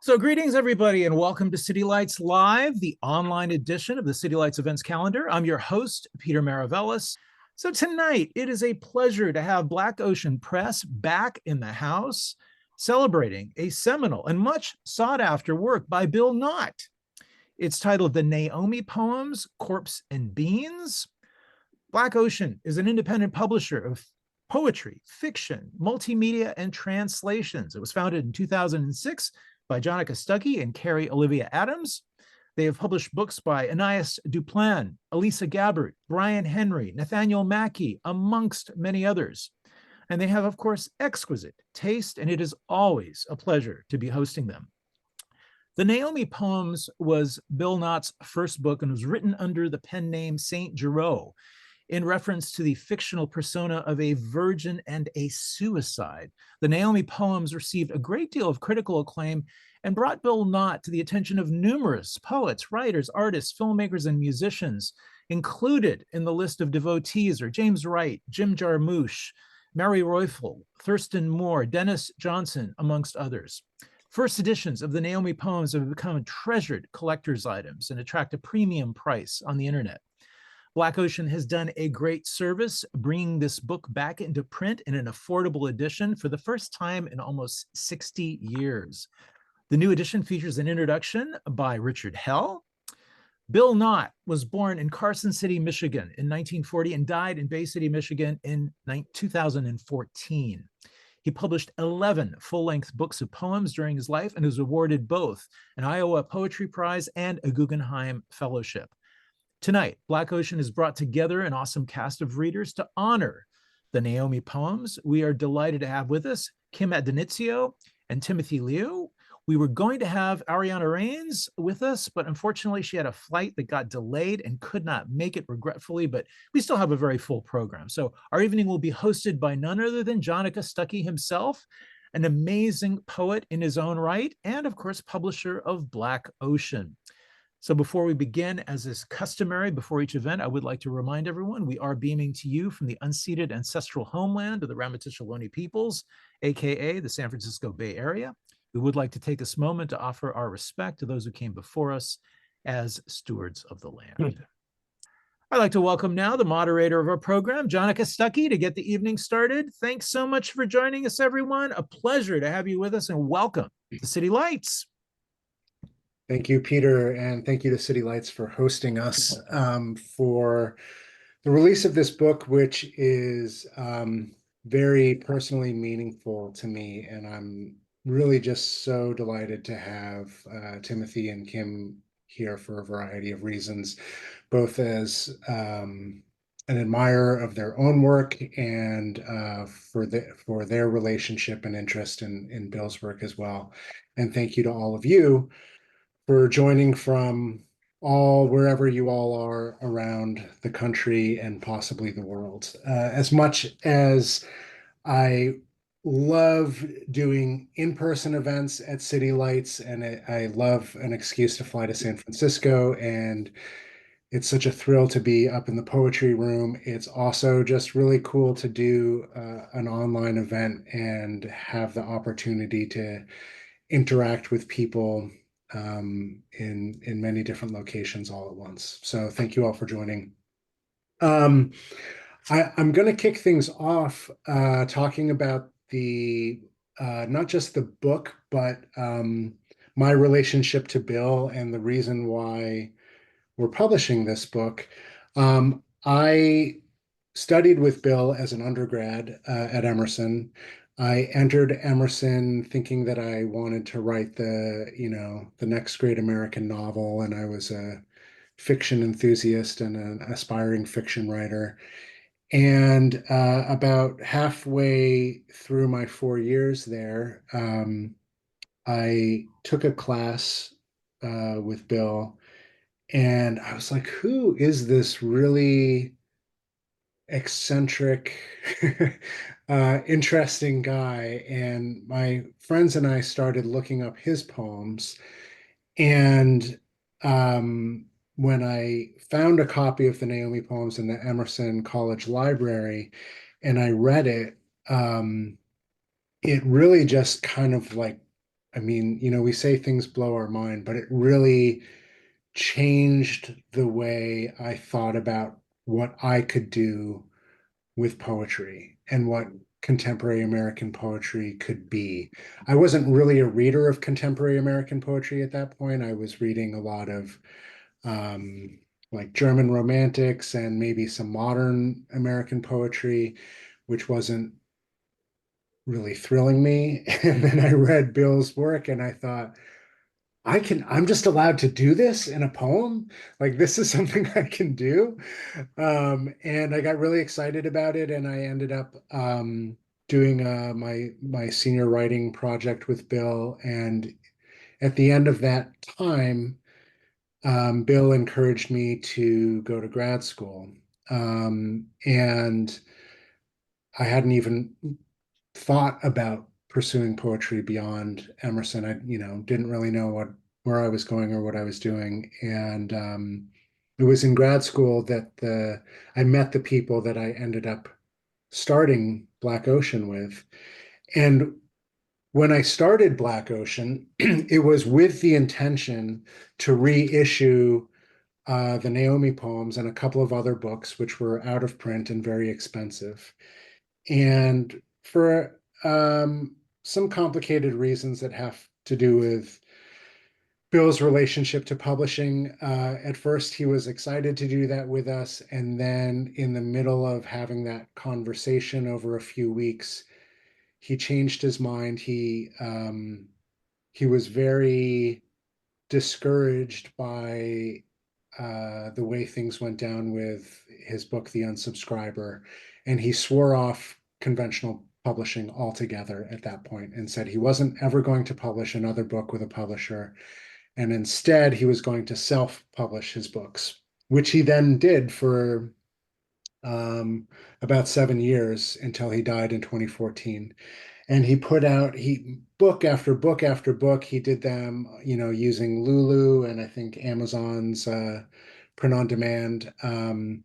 So greetings, everybody, and welcome to City Lights Live, the online edition of the City Lights events calendar. I'm your host, Peter Maravellis. So tonight, it is a pleasure to have Black Ocean Press back in the house, celebrating a seminal and much sought-after work by Bill Knott. It's titled The Naomi Poems, Corpse and Beans. Black Ocean is an independent publisher of poetry, fiction, multimedia, and translations. It was founded in 2006 by Janaka Stucky and Carrie Olivia Adams. They have published books by Anais Duplan, Elisa Gabbard, Brian Henry, Nathaniel Mackey, amongst many others. And they have, of course, exquisite taste, and it is always a pleasure to be hosting them. The Naomi Poems was Bill Knott's first book and was written under the pen name Saint Geraud in reference to the fictional persona of a virgin and a suicide. The Naomi Poems received a great deal of critical acclaim and brought Bill Knott to the attention of numerous poets, writers, artists, filmmakers, and musicians. Included in the list of devotees are James Wright, Jim Jarmusch, Mary Ruefle, Thurston Moore, Denis Johnson, amongst others. First editions of the Naomi Poems have become treasured collector's items and attract a premium price on the internet. Black Ocean has done a great service bringing this book back into print in an affordable edition for the first time in almost 60 years. The new edition features an introduction by Richard Hell. Bill Knott was born in Carson City, Michigan in 1940 and died in Bay City, Michigan in 2014. He published 11 full-length books of poems during his life and was awarded both an Iowa Poetry Prize and a Guggenheim Fellowship. Tonight, Black Ocean has brought together an awesome cast of readers to honor the Naomi Poems. We are delighted to have with us Kim Addonizio and Timothy Liu. We were going to have Ariana Reines with us, but unfortunately she had a flight that got delayed and could not make it, regretfully, but we still have a very full program. So our evening will be hosted by none other than Janaka Stucky himself, an amazing poet in his own right, and of course, publisher of Black Ocean. So before we begin, as is customary before each event, I would like to remind everyone we are beaming to you from the unceded ancestral homeland of the Ramaytush Ohlone peoples, aka the San Francisco Bay Area. We would like to take this moment to offer our respect to those who came before us as stewards of the land. I'd like to welcome now the moderator of our program, Janaka Stucky, to get the evening started. Thanks so much for joining us, everyone. A pleasure to have you with us, and welcome to City Lights. Thank you, Peter, and thank you to City Lights for hosting us for the release of this book, which is very personally meaningful to me. And I'm really just so delighted to have Timothy and Kim here for a variety of reasons, both as an admirer of their own work and for their relationship and interest in Bill's work as well. And thank you to all of you for joining from wherever you all are around the country and possibly the world. As much as I love doing in-person events at City Lights, and I love an excuse to fly to San Francisco, and it's such a thrill to be up in the poetry room. It's also just really cool to do an online event and have the opportunity to interact with people in many different locations all at once. So thank you all for joining. I'm going to kick things off talking about the not just the book, but my relationship to Bill and the reason why we're publishing this book. I studied with Bill as an undergrad at Emerson. I entered Emerson thinking that I wanted to write the next great American novel, and I was a fiction enthusiast and an aspiring fiction writer. And about halfway through my 4 years there, I took a class with Bill, and I was like, who is this really eccentric, interesting guy? And my friends and I started looking up his poems. And when I found a copy of the Naomi Poems in the Emerson College Library and I read it, it really just kind of like I mean, we say things blow our mind, but it really changed the way I thought about what I could do with poetry and what contemporary American poetry could be. I wasn't really a reader of contemporary American poetry at that point. I was reading a lot of um, like German romantics and maybe some modern American poetry, which wasn't really thrilling me. And then I read Bill's work and I thought, I'm just allowed to do this in a poem. Like this is something I can do. And I got really excited about it. And I ended up doing my senior writing project with Bill. And at the end of that time, Bill encouraged me to go to grad school. And I hadn't even thought about pursuing poetry beyond Emerson. I, didn't really know where I was going or what I was doing. And it was in grad school that I met the people that I ended up starting Black Ocean with. And when I started Black Ocean, it was with the intention to reissue the Naomi poems and a couple of other books, which were out of print and very expensive. And for some complicated reasons that have to do with Bill's relationship to publishing, at first he was excited to do that with us. And then in the middle of having that conversation over a few weeks, he changed his mind. He was very discouraged by the way things went down with his book, The Unsubscriber, and he swore off conventional publishing altogether at that point and said he wasn't ever going to publish another book with a publisher. And instead, he was going to self-publish his books, which he then did for about 7 years until he died in 2014. And he put out book after book after book. He did them, using Lulu and I think Amazon's print on demand. And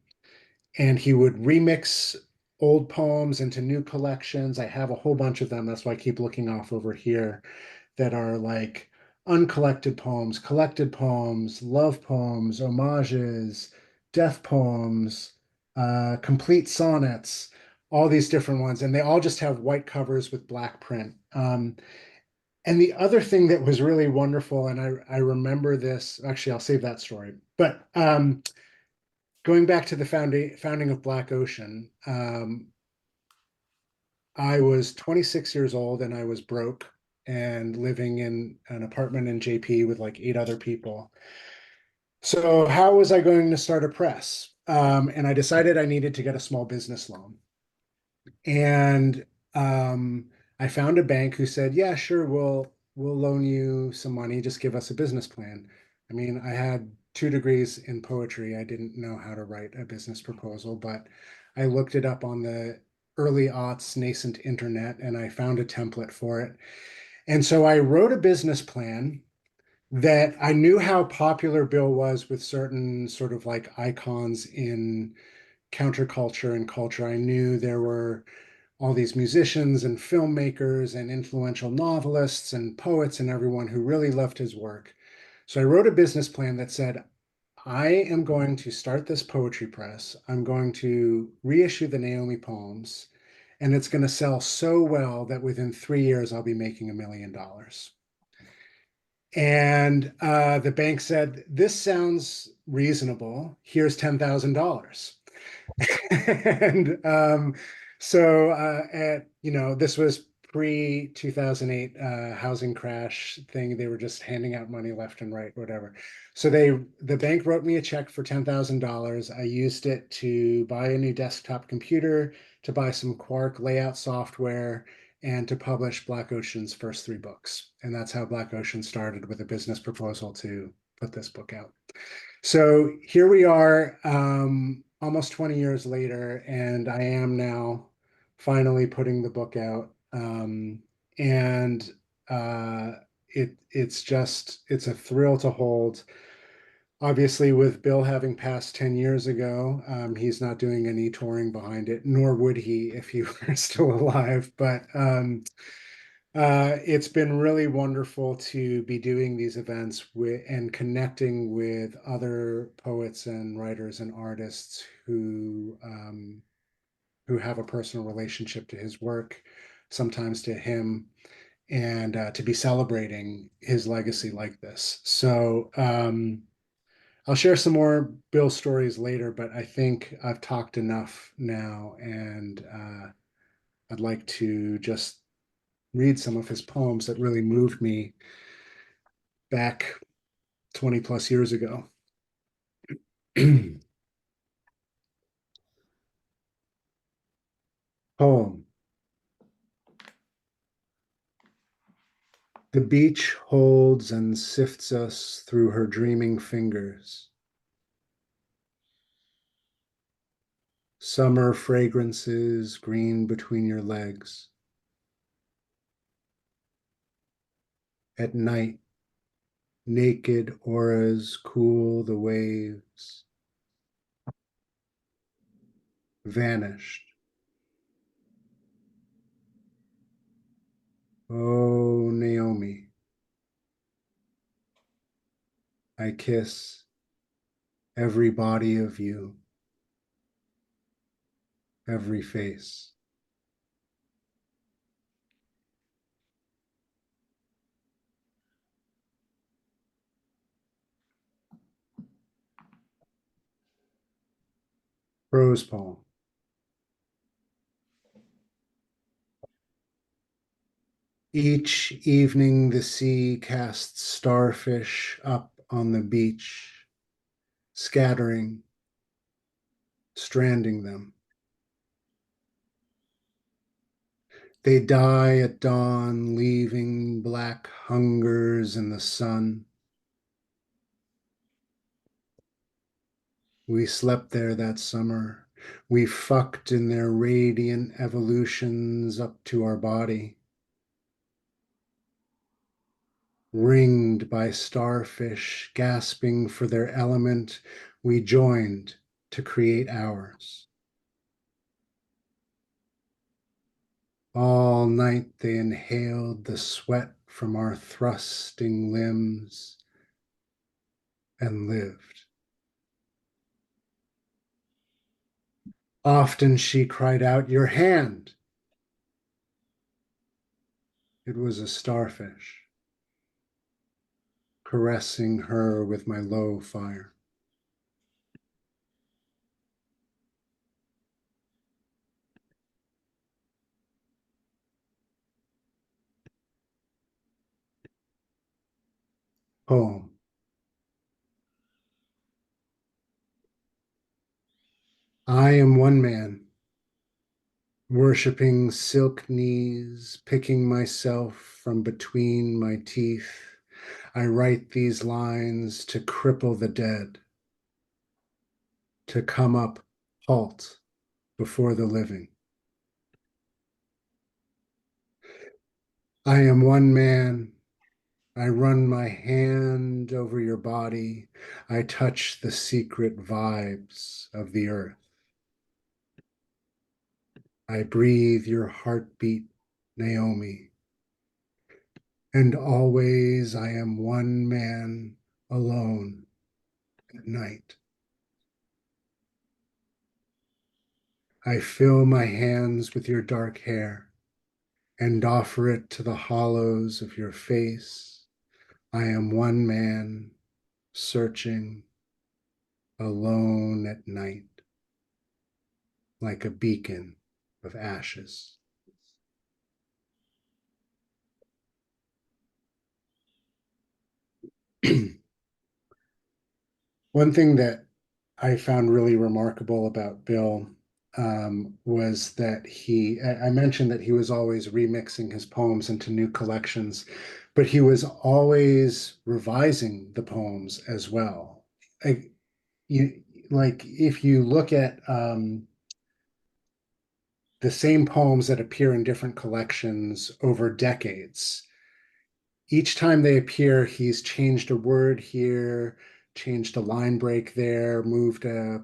he would remix old poems into new collections. I have a whole bunch of them. That's why I keep looking off over here that are like uncollected poems, collected poems, love poems, homages, death poems, complete sonnets, all these different ones. And they all just have white covers with black print. And the other thing that was really wonderful, and I remember this, actually, I'll save that story. But going back to the founding of Black Ocean, I was 26 years old and I was broke and living in an apartment in JP with like 8 other people. So how was I going to start a press? And I decided I needed to get a small business loan. And I found a bank who said, "Yeah, sure, we'll loan you some money. Just give us a business plan." I mean, I had 2 degrees in poetry. I didn't know how to write a business proposal, but I looked it up on the early aughts nascent internet and I found a template for it. And so I wrote a business plan that I knew how popular Bill was with certain sort of like icons in counterculture and culture. I knew there were all these musicians and filmmakers and influential novelists and poets and everyone who really loved his work. So I wrote a business plan that said, I am going to start this poetry press. I'm going to reissue the Naomi poems, and it's going to sell so well that within 3 years, I'll be making $1 million. And the bank said, "This sounds reasonable. Here's $10,000." And so this was pre 2008 housing crash thing. They were just handing out money left and right, whatever. So the bank wrote me a check for $10,000. I used it to buy a new desktop computer, to buy some Quark layout software, and to publish Black Ocean's first 3 books. And that's how Black Ocean started, with a business proposal to put this book out. So here we are, almost 20 years later, and I am now finally putting the book out. And it's a thrill to hold. Obviously, with Bill having passed 10 years ago, he's not doing any touring behind it, nor would he if he were still alive. But It's been really wonderful to be doing these events and connecting with other poets and writers and artists who have a personal relationship to his work, sometimes to him, and to be celebrating his legacy like this. So I'll share some more Bill stories later, but I think I've talked enough now, and I'd like to just read some of his poems that really moved me back 20 plus years ago. Poem. The beach holds and sifts us through her dreaming fingers. Summer fragrances green between your legs. At night, naked auras cool the waves. Vanished. Oh, Naomi, I kiss every body of you, every face. Prose poem. Each evening the sea casts starfish up on the beach, scattering, stranding them. They die at dawn, leaving black hungers in the sun. We slept there that summer. We fucked in their radiant evolutions up to our body. Ringed by starfish gasping for their element, we joined to create ours. All night they inhaled the sweat from our thrusting limbs and lived. Often she cried out, "Your hand!" It was a starfish, caressing her with my low fire. Poem. I am one man, worshipping silk knees, picking myself from between my teeth. I write these lines to cripple the dead, to come up, halt before the living. I am one man. I run my hand over your body. I touch the secret vibes of the earth. I breathe your heartbeat, Naomi. And always I am one man alone at night. I fill my hands with your dark hair and offer it to the hollows of your face. I am one man searching alone at night like a beacon of ashes. One thing that I found really remarkable about Bill was that I mentioned that he was always remixing his poems into new collections, but he was always revising the poems as well. I, you, like if you look at the same poems that appear in different collections over decades, each time they appear, he's changed a word here, changed a line break there, moved a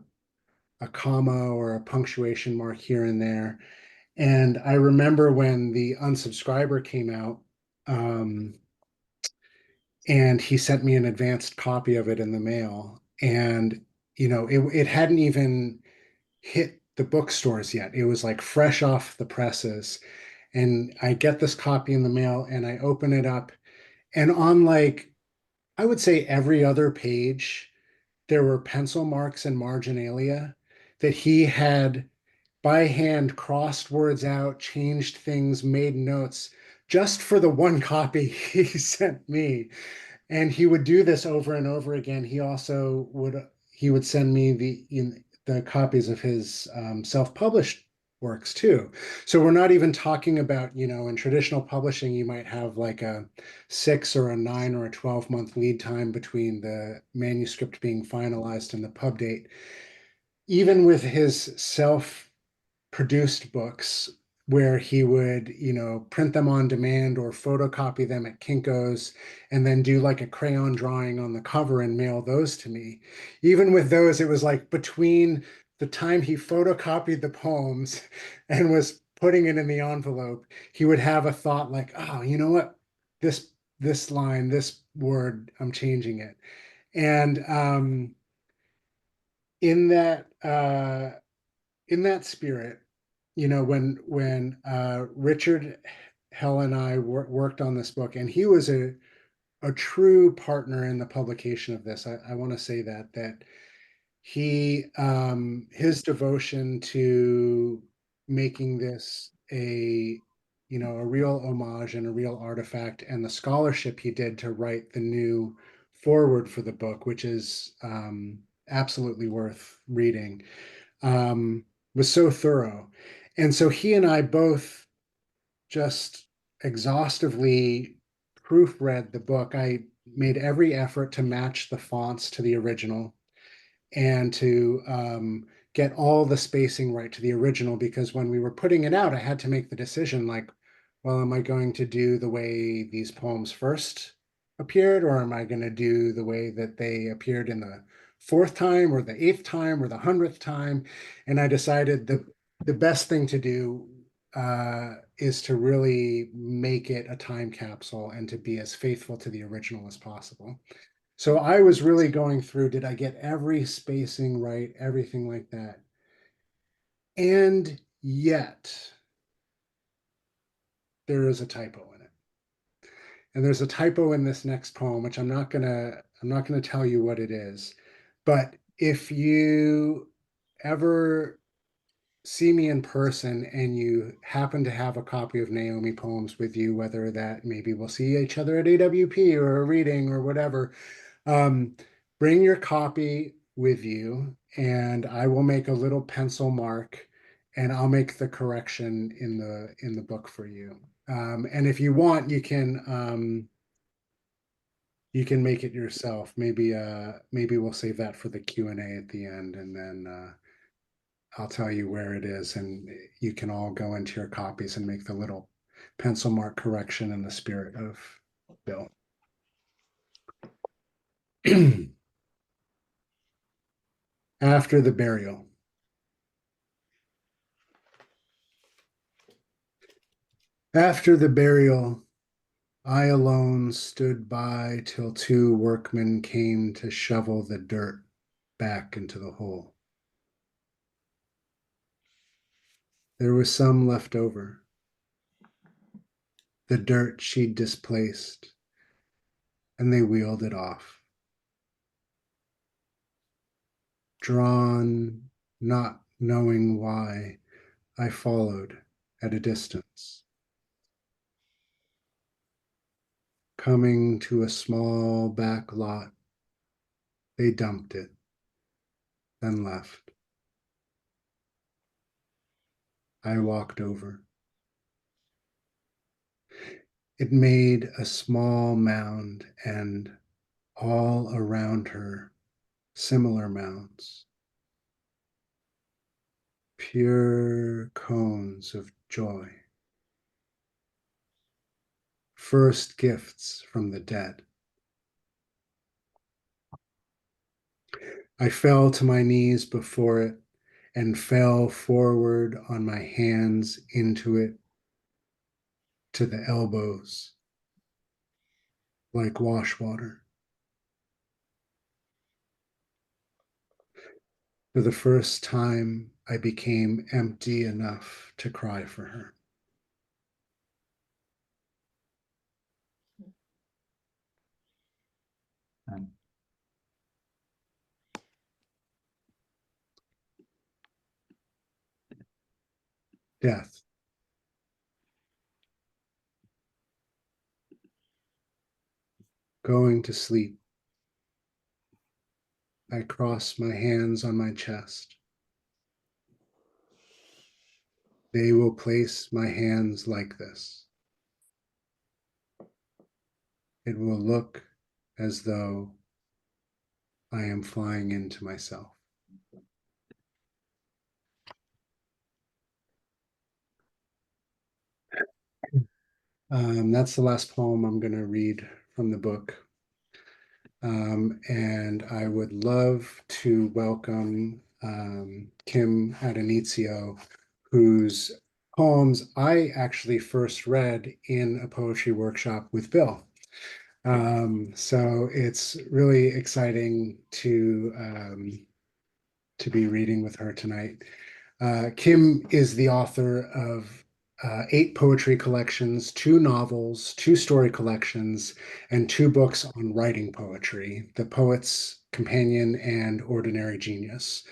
comma or a punctuation mark here and there. And I remember when the Unsubscriber came out, and he sent me an advanced copy of it in the mail. And, it hadn't even hit the bookstores yet. It was like fresh off the presses. And I get this copy in the mail and I open it up. And on, like, I would say every other page, there were pencil marks and marginalia that he had by hand crossed words out, changed things, made notes just for the one copy he sent me. And he would do this over and over again. He would send me the copies of his self-published works too. So we're not even talking about, in traditional publishing, you might have like a 6 or a 9 or a 12-month lead time between the manuscript being finalized and the pub date. Even with his self-produced books, where he would, print them on demand or photocopy them at Kinko's and then do like a crayon drawing on the cover and mail those to me. Even with those, it was like between the time he photocopied the poems and was putting it in the envelope, he would have a thought like, oh, you know what? This line, this word, I'm changing it. And in that spirit, when Richard, Hell, and I worked on this book, and he was a true partner in the publication of this. I want to say that he his devotion to making this a real homage and a real artifact, and the scholarship he did to write the new foreword for the book, which is absolutely worth reading, was so thorough. And so he and I both just exhaustively proofread the book. I made every effort to match the fonts to the original and to get all the spacing right to the original, because when we were putting it out, I had to make the decision like, well, am I going to do the way these poems first appeared, or am I going to do the way that they appeared in the fourth time or the eighth time or the 100th time? And I decided the best thing to do is to really make it a time capsule and to be as faithful to the original as possible. So I was really going through, did I get every spacing right, everything like that? And yet there is a typo in it. And there's a typo in this next poem, which I'm not gonna tell you what it is. But if you ever see me in person and you happen to have a copy of Naomi Poems with you, whether that maybe we'll see each other at AWP or a reading or whatever, um, bring your copy with you, and I will make a little pencil mark, and I'll make the correction in the book for you. And if you want, you can make it yourself. Maybe we'll save that for the Q&A at the end, and then I'll tell you where it is, and you can all go into your copies and make the little pencil mark correction in the spirit of Bill. After the burial. After the burial, I alone stood by till 2 workmen came to shovel the dirt back into the hole. There was some left over. The dirt she'd displaced, and they wheeled it off. Drawn, not knowing why, I followed at a distance. Coming to a small back lot, they dumped it, then left. I walked over. It made a small mound, and all around her, similar mounds. Pure cones of joy. First gifts from the dead. I fell to my knees before it and fell forward on my hands into it to the elbows like wash water. For the first time, I became empty enough to cry for her. Death. Going to sleep. I cross my hands on my chest. They will place my hands like this. It will look as though I am flying into myself. That's the last poem I'm going to read from the book. And I would love to welcome Kim Addonizio, whose poems I actually first read in a poetry workshop with Bill. So it's really exciting to be reading with her tonight. Kim is the author of 8 poetry collections, 2 novels, 2 story collections, and 2 books on writing poetry, The Poet's Companion and Ordinary Genius.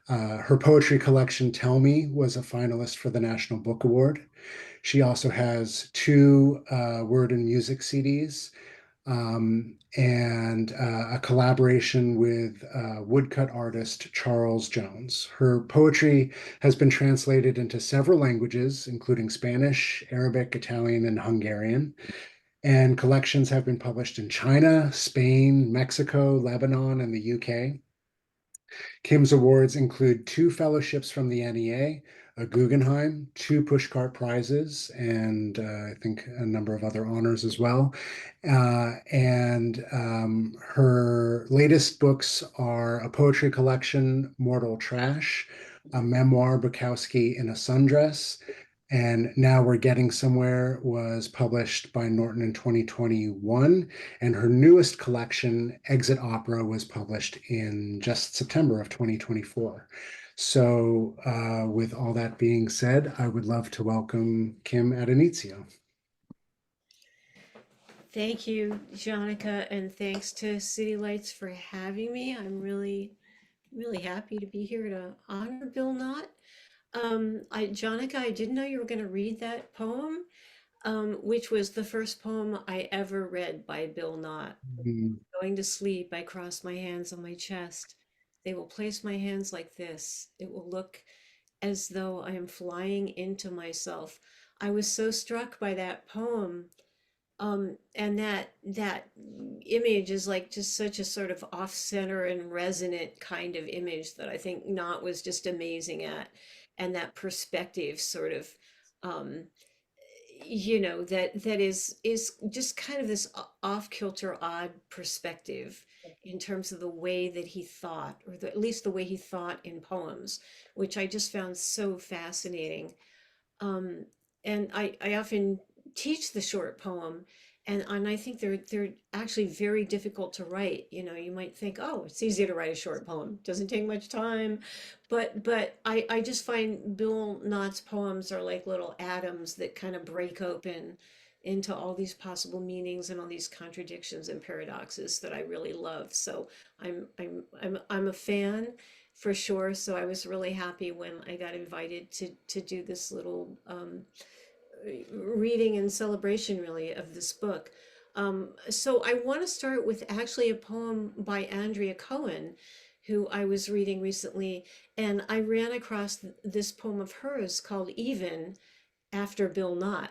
Her poetry collection, Tell Me, was a finalist for the National Book Award. She also has 2 word and music CDs, and a collaboration with woodcut artist Charles Jones. Her poetry has been translated into several languages, including Spanish, Arabic, Italian, and Hungarian. And collections have been published in China, Spain, Mexico, Lebanon, and the UK. Kim's awards include 2 fellowships from the NEA, a Guggenheim, 2 Pushcart prizes, and I think a number of other honors as well. Her latest books are a poetry collection, Mortal Trash, a memoir, Bukowski in a Sundress, and Now We're Getting Somewhere was published by Norton in 2021. And her newest collection, Exit Opera, was published in just September of 2024. So with all that being said, I would love to welcome Kim Addonizio. Thank you, Janaka, and thanks to City Lights for having me. I'm really happy to be here to honor Bill Knott. Janaka, I didn't know you were going to read that poem, which was the first poem I ever read by Bill Knott. Mm, Going to sleep, I cross my hands on my chest. They will place my hands like this. It will look as though I am flying into myself. I was so struck by that poem, and that image is like just such a sort of off-center and resonant kind of image that I think Knott was just amazing at. And that perspective sort of, um that is just kind of this off-kilter odd perspective in terms of the way that he thought, or at least the way he thought in poems, which I just found so fascinating. um, and I often teach the short poem, and I think they're actually very difficult to write. You know, you might think, oh, it's easy to write a short poem, doesn't take much time, but I just find Bill Knott's poems are like little atoms that kind of break open into all these possible meanings and all these contradictions and paradoxes that I really love. So I'm a fan for sure. So I was really happy when I got invited to do this little reading and celebration, really, of this book. So I want to start with actually a poem by Andrea Cohen, who I was reading recently, and I ran across this poem of hers called "Even" after Bill Knott,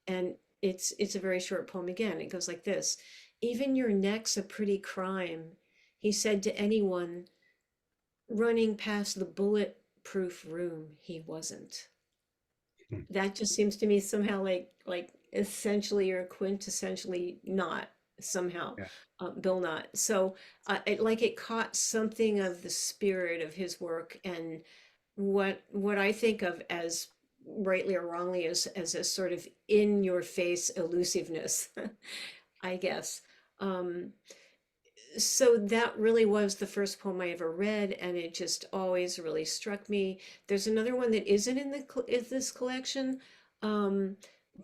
and it's a very short poem again. It goes like this: "Even your neck's a pretty crime," he said to anyone running past the bulletproof room he wasn't. mm, That just seems to me somehow like essentially or quintessentially not somehow yeah. Bill Knott. So it caught something of the spirit of his work, what I think of as rightly or wrongly as a sort of in your face elusiveness, I guess. Um, so that really was the first poem I ever read, and it just always really struck me. There's another one that isn't in in this collection, um,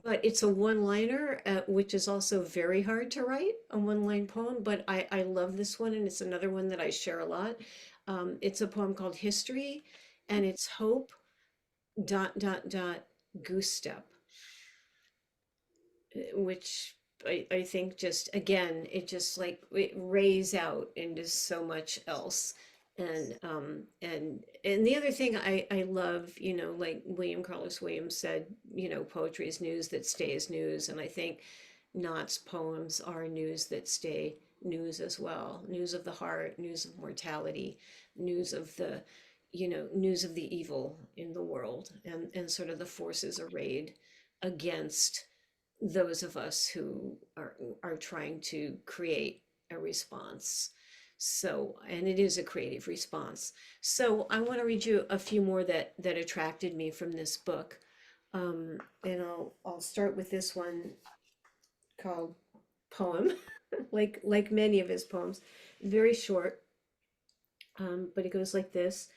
but it's a one-liner, which is also very hard to write, a one-line poem. But I love this one, and it's another one that I share a lot. It's a poem called History, and it's hope dot dot dot goose step, which I think just again it just like it rays out into so much else. And the other thing I love, you know, like William Carlos Williams said, you know, poetry is news that stays news. And I think Knott's poems are news that stay news as well. News of the heart, news of mortality, news of the, you know, news of the evil in the world, and sort of the forces arrayed against those of us who are trying to create a response. So, and it is a creative response. So I want to read you a few more that attracted me from this book. And I'll start with this one called Poem, like many of his poems, very short. But it goes like this.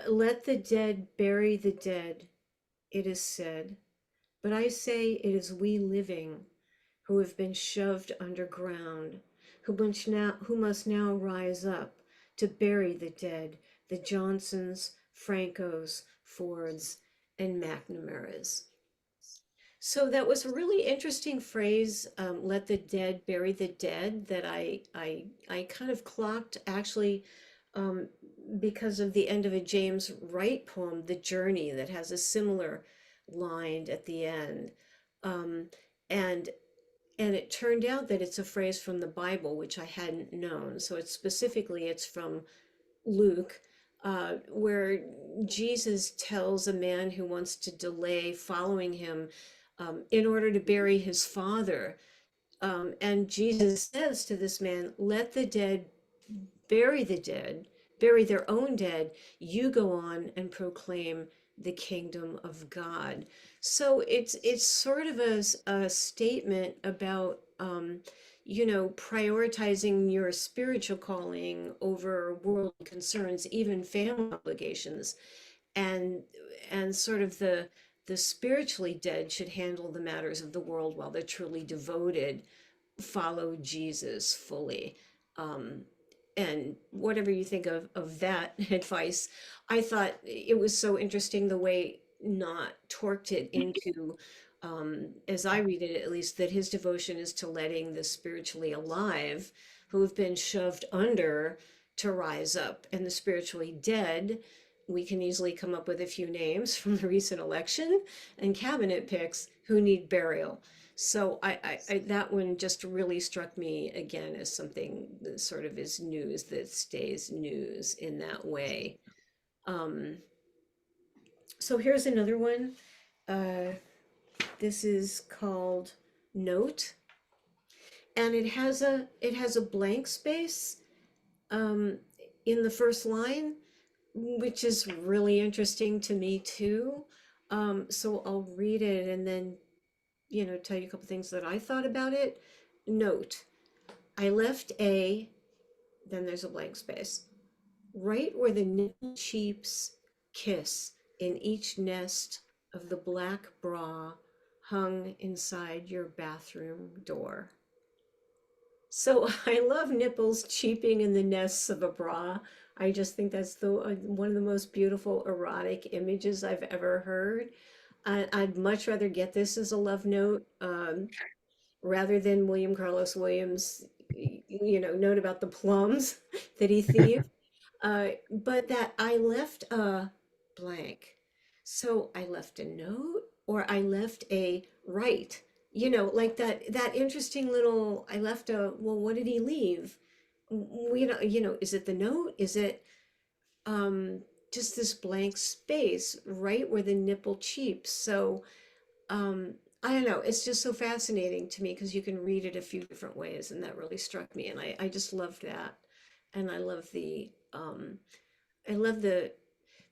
Let the dead bury the dead, it is said. But I say it is we living who have been shoved underground, who must now rise up to bury the dead, the Johnsons, Francos, Fords, and McNamara's. So that was a really interesting phrase, let the dead bury the dead, that I kind of clocked actually, um, because of the end of a James Wright poem, The Journey, that has a similar line at the end. Um, and and it turned out that it's a phrase from the Bible, which I hadn't known. So it's from Luke, where Jesus tells a man who wants to delay following him, in order to bury his father. And Jesus says to this man, let the dead bury the dead, bury their own dead. You go on and proclaim the kingdom of God. So it's sort of a statement about, you know, prioritizing your spiritual calling over worldly concerns, even family obligations, and sort of the spiritually dead should handle the matters of the world, while the truly devoted follow Jesus fully. Um, and whatever you think of that advice, I thought it was so interesting the way Knott torqued it into, as I read it at least, that his devotion is to letting the spiritually alive who have been shoved under to rise up, and the spiritually dead, we can easily come up with a few names from the recent election and cabinet picks who need burial. So that one just really struck me again as something that sort of is news that stays news in that way. Um, so here's another one. Uh, this is called Note, and it has a blank space, um, in the first line, which is really interesting to me too. So I'll read it and then, you know, tell you a couple things that I thought about it. Note, I left a, then there's a blank space, right where the nipple cheeks kiss in each nest of the black bra hung inside your bathroom door. So I love nipples cheeping in the nests of a bra. I just think that's one of the most beautiful erotic images I've ever heard. I'd much rather get this as a love note, rather than William Carlos Williams, you know, note about the plums that he thieved. But that I left a blank. So I left a note, or I left a write, you know, like that interesting little, I left a, well, what did he leave? You know, is it the note? Is it, um, just this blank space right where the nipple cheeps? So, um, I don't know, it's just so fascinating to me because you can read it a few different ways, and that really struck me. And I just loved that. And I love the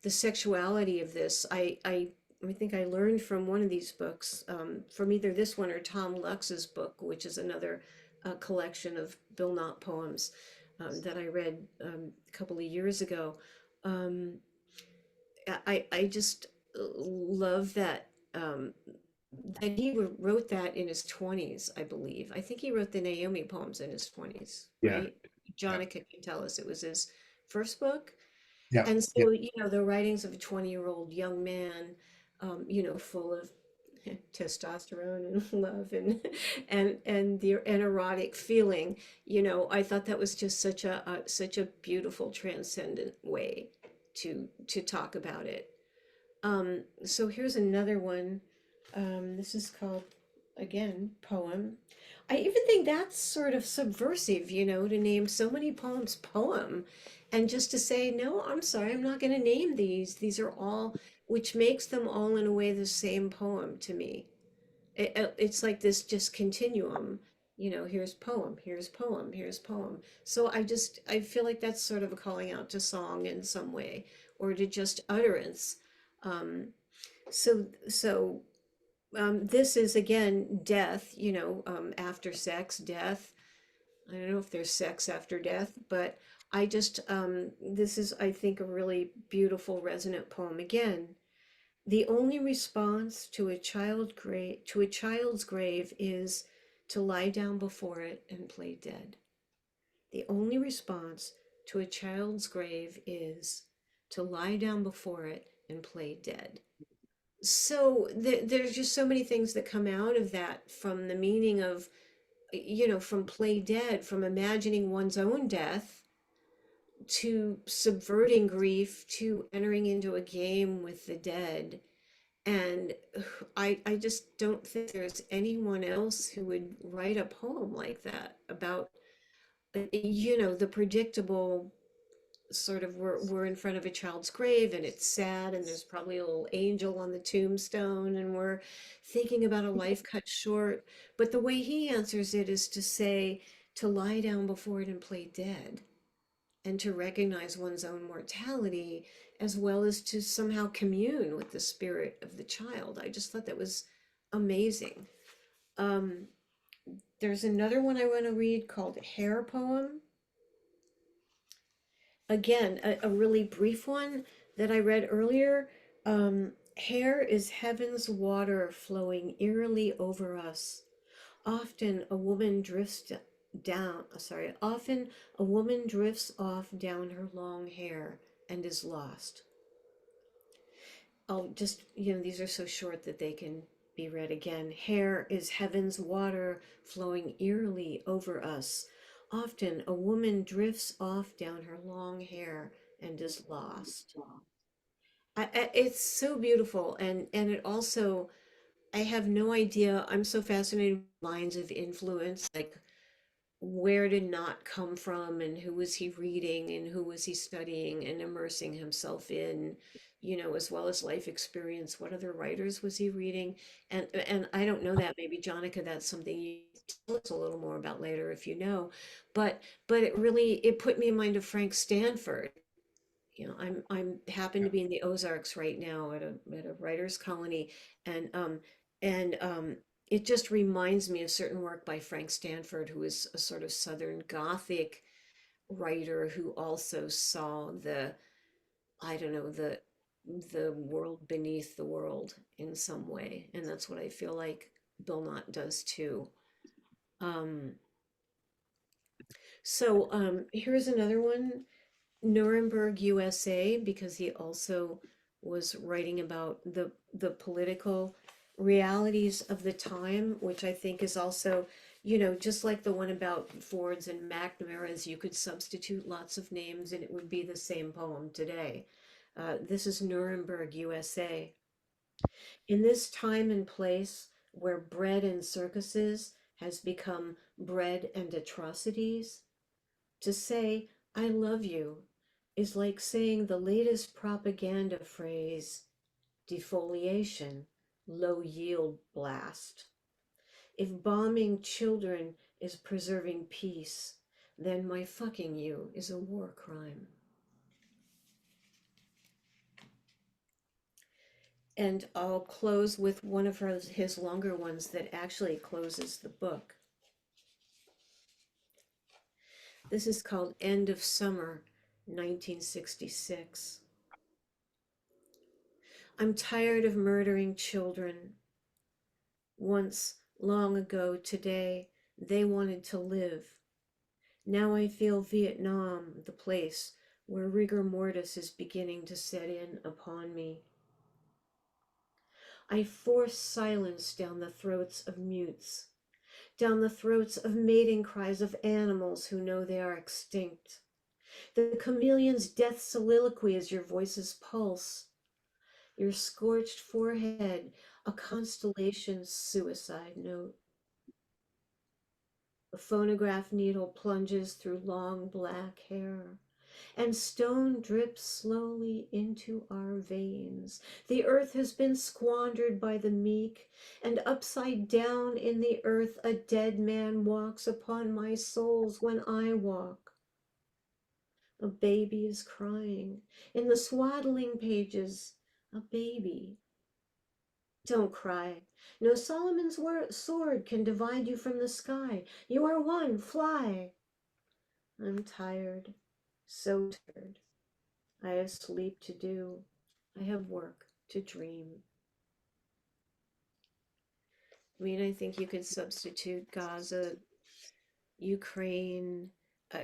the sexuality of this. I think I learned from one of these books, from either this one or Tom Lux's book, which is another collection of Bill Knott poems that I read a couple of years ago. Um, I just love that that he wrote that in his 20s, I believe. I think he wrote the Naomi poems in his 20s, Yeah. right? Yeah. Janaka can tell us it was his first book. Yeah. And Yeah. so, the writings of a 20-year-old young man, full of testosterone and love and erotic feeling, I thought that was just such a beautiful, transcendent way to talk about it. So here's another one. This is called, again, Poem. I even think that's sort of subversive, to name so many poems poem and just to say, no, I'm sorry, I'm not going to name these. These are all, which makes them all in a way the same poem to me. It's like this just continuum, here's poem, here's poem, here's poem. So I feel like that's sort of a calling out to song in some way or to just utterance. Um, so this is again death, after sex, death. I don't know if there's sex after death, but this is, I think, a really beautiful, resonant poem. Again, the only response to a child's grave is to lie down before it and play dead. The only response to a child's grave is to lie down before it and play dead. So there's just so many things that come out of that, from the meaning of, from play dead, from imagining one's own death, to subverting grief, to entering into a game with the dead. And I just don't think there's anyone else who would write a poem like that about, the predictable sort of, we're in front of a child's grave and it's sad and there's probably a little angel on the tombstone and we're thinking about a life cut short. But the way he answers it is to say, to lie down before it and play dead, and to recognize one's own mortality, as well as to somehow commune with the spirit of the child. I just thought that was amazing. Um, there's another one I want to read called Hair Poem. Again, a really brief one that I read earlier. Hair is heaven's water flowing eerily over us. Often a woman drifts often a woman drifts off down her long hair and is lost. I'll just, these are so short that they can be read again. Hair is heaven's water flowing eerily over us. Often a woman drifts off down her long hair and is lost. It's so beautiful, and it also, I have no idea. I'm so fascinated with lines of influence, like where did Knott come from and who was he reading and who was he studying and immersing himself in, as well as life experience. What other writers was he reading? And I don't know that. Maybe Jonica, that's something you tell us a little more about later if you know. But it put me in mind of Frank Stanford. I'm happen to be in the Ozarks right now at a writers colony, and and it just reminds me of certain work by Frank Stanford, who is a sort of Southern Gothic writer who also saw I don't know, the world beneath the world in some way, and that's what I feel like Bill Knott does too. Um, so here's another one. Nuremberg, USA, because he also was writing about the political realities of the time, which I think is also, just like the one about Fords and McNamara's, you could substitute lots of names and it would be the same poem today. This is Nuremberg, USA. In this time and place where bread and circuses has become bread and atrocities, to say, I love you, is like saying the latest propaganda phrase, defoliation, low yield blast. If bombing children is preserving peace, then my fucking you is a war crime. And I'll close with one of his longer ones that actually closes the book. This is called End of Summer, 1966. I'm tired of murdering children. Once, long ago today, they wanted to live. Now I feel Vietnam, the place where rigor mortis is beginning to set in upon me. I force silence down the throats of mutes, down the throats of mating cries of animals who know they are extinct. The chameleon's death soliloquy is your voice's pulse, your scorched forehead, a constellation's suicide note. The phonograph needle plunges through long black hair, and stone drips slowly into our veins. The earth has been squandered by the meek, and upside down in the earth a dead man walks upon my soles when I walk. A baby is crying. In the swaddling pages, a baby. Don't cry. No Solomon's sword can divide you from the sky. You are one. Fly. I'm tired. So tired. I have sleep to do. I have work to dream. I mean, I think you could substitute Gaza, Ukraine,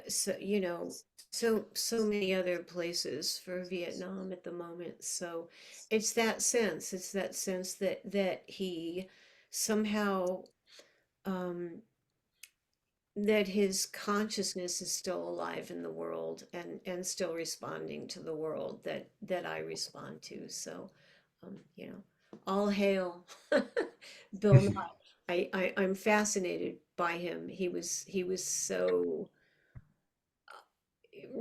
so many other places for Vietnam at the moment. So it's that sense. It's that sense that he somehow um, that his consciousness is still alive in the world and still responding to the world that I respond to. So, all hail Bill Knott. I'm fascinated by him. He was so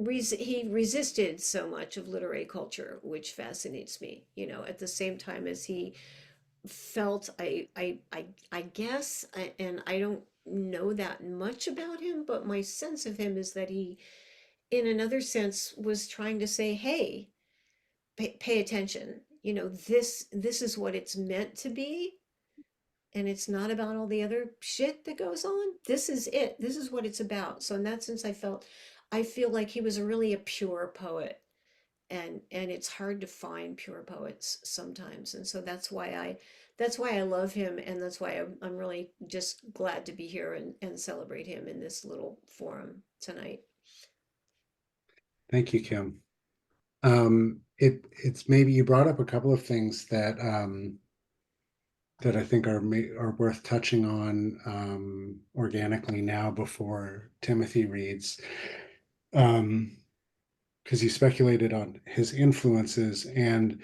he resisted so much of literary culture, which fascinates me. At the same time as he felt I guess and I don't know that much about him, but my sense of him is that he in another sense was trying to say, hey, pay attention. This is what it's meant to be, and it's not about all the other shit that goes on. This is it. This is what it's about. So in that sense I feel like he was really a pure poet, and it's hard to find pure poets sometimes, and so that's why I love him, and that's why I'm really just glad to be here and celebrate him in this little forum tonight. Thank you, Kim. It's maybe you brought up a couple of things that that I think are worth touching on organically now before Timothy reads. Because you speculated on his influences, and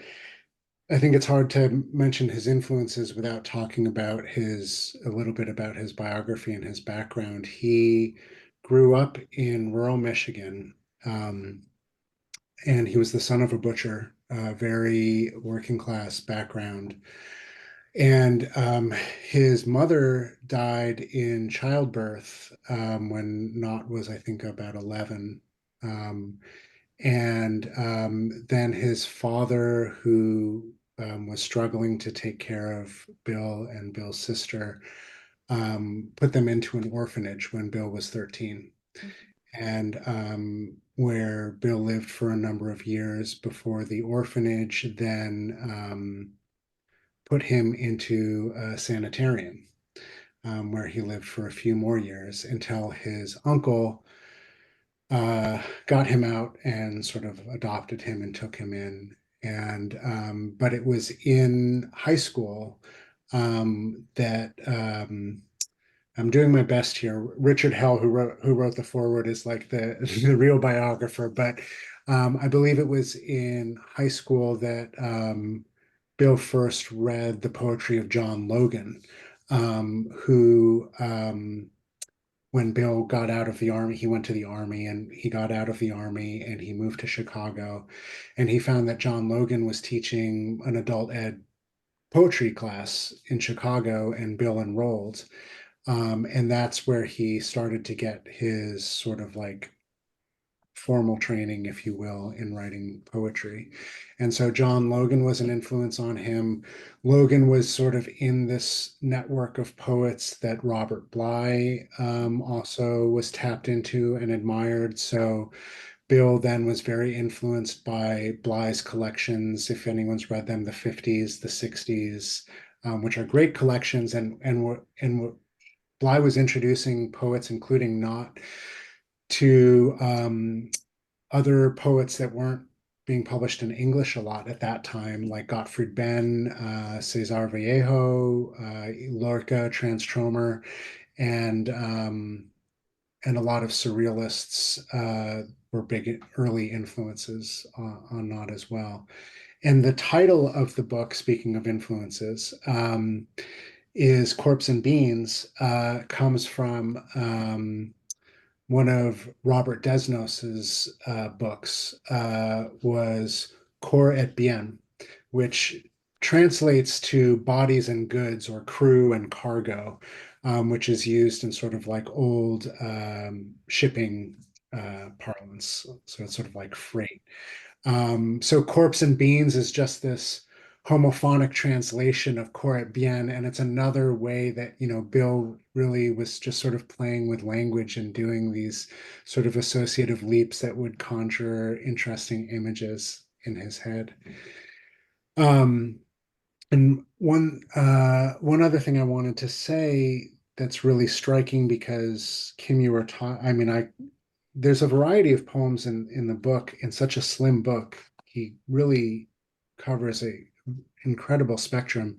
I think it's hard to mention his influences without talking about a little bit about his biography and his background. He grew up in rural Michigan, and he was the son of a butcher, very working class background. And his mother died in childbirth when Knott was, I think, about 11. And then his father, who was struggling to take care of Bill and Bill's sister, put them into an orphanage when Bill was 13. And where Bill lived for a number of years before the orphanage then put him into a sanitarium where he lived for a few more years until his uncle got him out and sort of adopted him and took him in. And but it was in high school that I'm doing my best here. Richard Hell, who wrote the foreword, is like the the real biographer, but I believe it was in high school that Bill first read the poetry of John Logan, who when Bill got out of the army, he went to the army, and he got out of the army and he moved to Chicago, and he found that John Logan was teaching an adult ed poetry class in Chicago, and Bill enrolled. And that's where he started to get his sort of like formal training, if you will, in writing poetry. And so John Logan was an influence on him. Logan was sort of in this network of poets that Robert Bly also was tapped into and admired. So Bill then was very influenced by Bly's collections. If anyone's read them, the 50s, the 60s, which are great collections, and Bly was introducing poets, including Knott, to other poets that weren't being published in English a lot at that time, like Gottfried Benn, Cesar Vallejo, Lorca, Transtromer, and a lot of surrealists were big early influences on Knott as well. And the title of the book, speaking of influences, is Corpse and Beans, comes from one of Robert Desnos's books, was Corps et Bien, which translates to bodies and goods, or crew and cargo, which is used in sort of like old shipping parlance. So it's sort of like freight. So Corpse and Beans is just this homophonic translation of Corps et Bien, and it's another way that, you know, Bill really was just sort of playing with language and doing these sort of associative leaps that would conjure interesting images in his head. And one other thing I wanted to say that's really striking, because Kim, you were taught, I mean, there's a variety of poems in the book, in such a slim book. He really covers a incredible spectrum.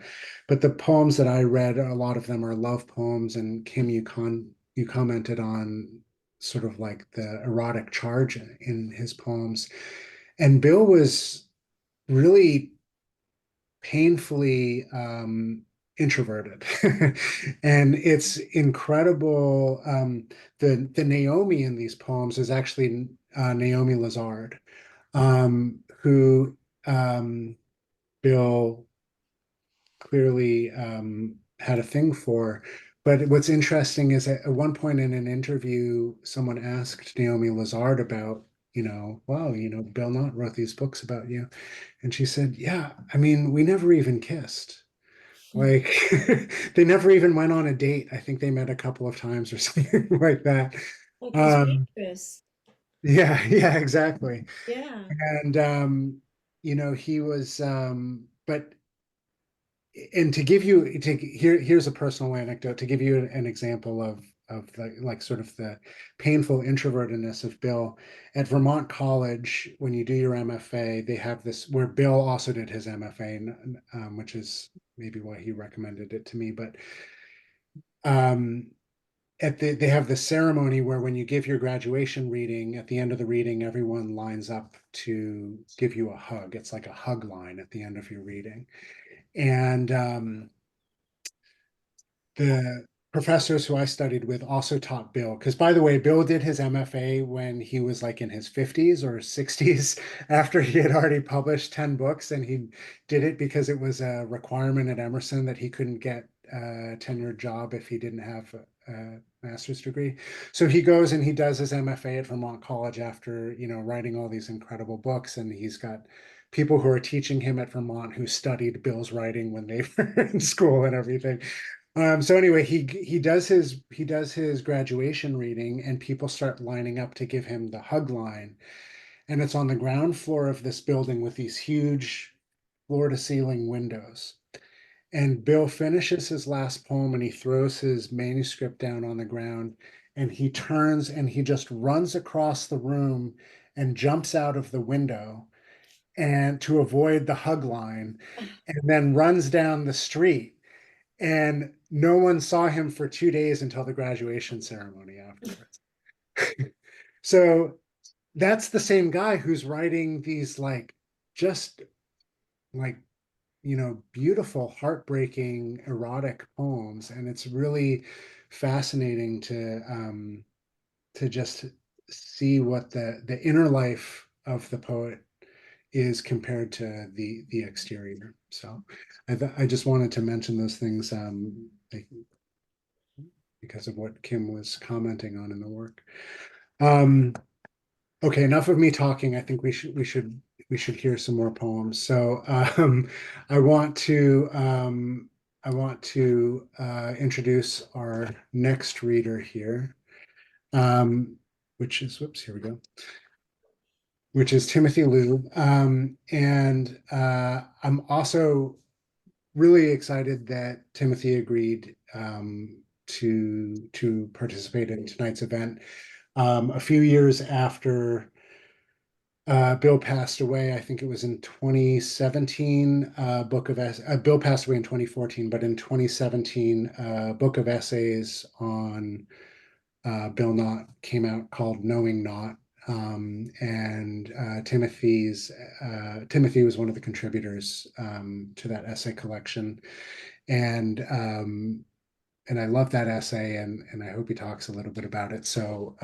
But the poems that I read, a lot of them are love poems, and Kim, you commented on sort of like the erotic charge in his poems. And Bill was really painfully introverted. And it's incredible. The Naomi in these poems is actually Naomi Lazard, who Bill clearly had a thing for. But what's interesting is at one point in an interview, someone asked Naomi Lazard about, you know, wow, you know, Bill Knott wrote these books about you. And she said, yeah, I mean, we never even kissed. Like, they never even went on a date. I think they met a couple of times or something like that. Like his Um, waitress. yeah, exactly. Yeah. And you know, he was but and to give you here's a personal anecdote to give you an example of the, like, sort of the painful introvertedness of Bill. At Vermont College, when you do your MFA, they have this, where Bill also did his MFA, which is maybe why he recommended it to me. But they have the ceremony where, when you give your graduation reading, at the end of the reading, everyone lines up to give you a hug. It's like a hug line at the end of your reading. And the professors who I studied with also taught Bill, because, by the way, Bill did his MFA when he was like in his 50s or 60s, after he had already published 10 books. And he did it because it was a requirement at Emerson that he couldn't get a tenured job if he didn't have a master's degree. So he goes and he does his MFA at Vermont College after, you know, writing all these incredible books. And he's got people who are teaching him at Vermont who studied Bill's writing when they were in school and everything. So anyway, he does his graduation reading, and people start lining up to give him the hug line. And it's on the ground floor of this building with these huge floor to ceiling windows. And Bill finishes his last poem, and he throws his manuscript down on the ground, and he turns and he just runs across the room and jumps out of the window, and to avoid the hug line, and then runs down the street. And no one saw him for 2 days until the graduation ceremony afterwards. So that's the same guy who's writing these, like, just like, you know, beautiful, heartbreaking, erotic poems. And it's really fascinating to just see what the inner life of the poet is compared to the exterior. So I just wanted to mention those things because of what Kim was commenting on in the work. Um, Okay, enough of me talking. I think we should hear some more poems. So I want to introduce our next reader here, which is whoops, here we go, which is Timothy Liu. And I'm also really excited that Timothy agreed to participate in tonight's event. A few years after Bill passed away, I think it was in 2017, Bill passed away in 2014, but in 2017, book of essays on Bill Knott came out called Knowing Knott. And Timothy was one of the contributors to that essay collection. And I love that essay, and I hope he talks a little bit about it. So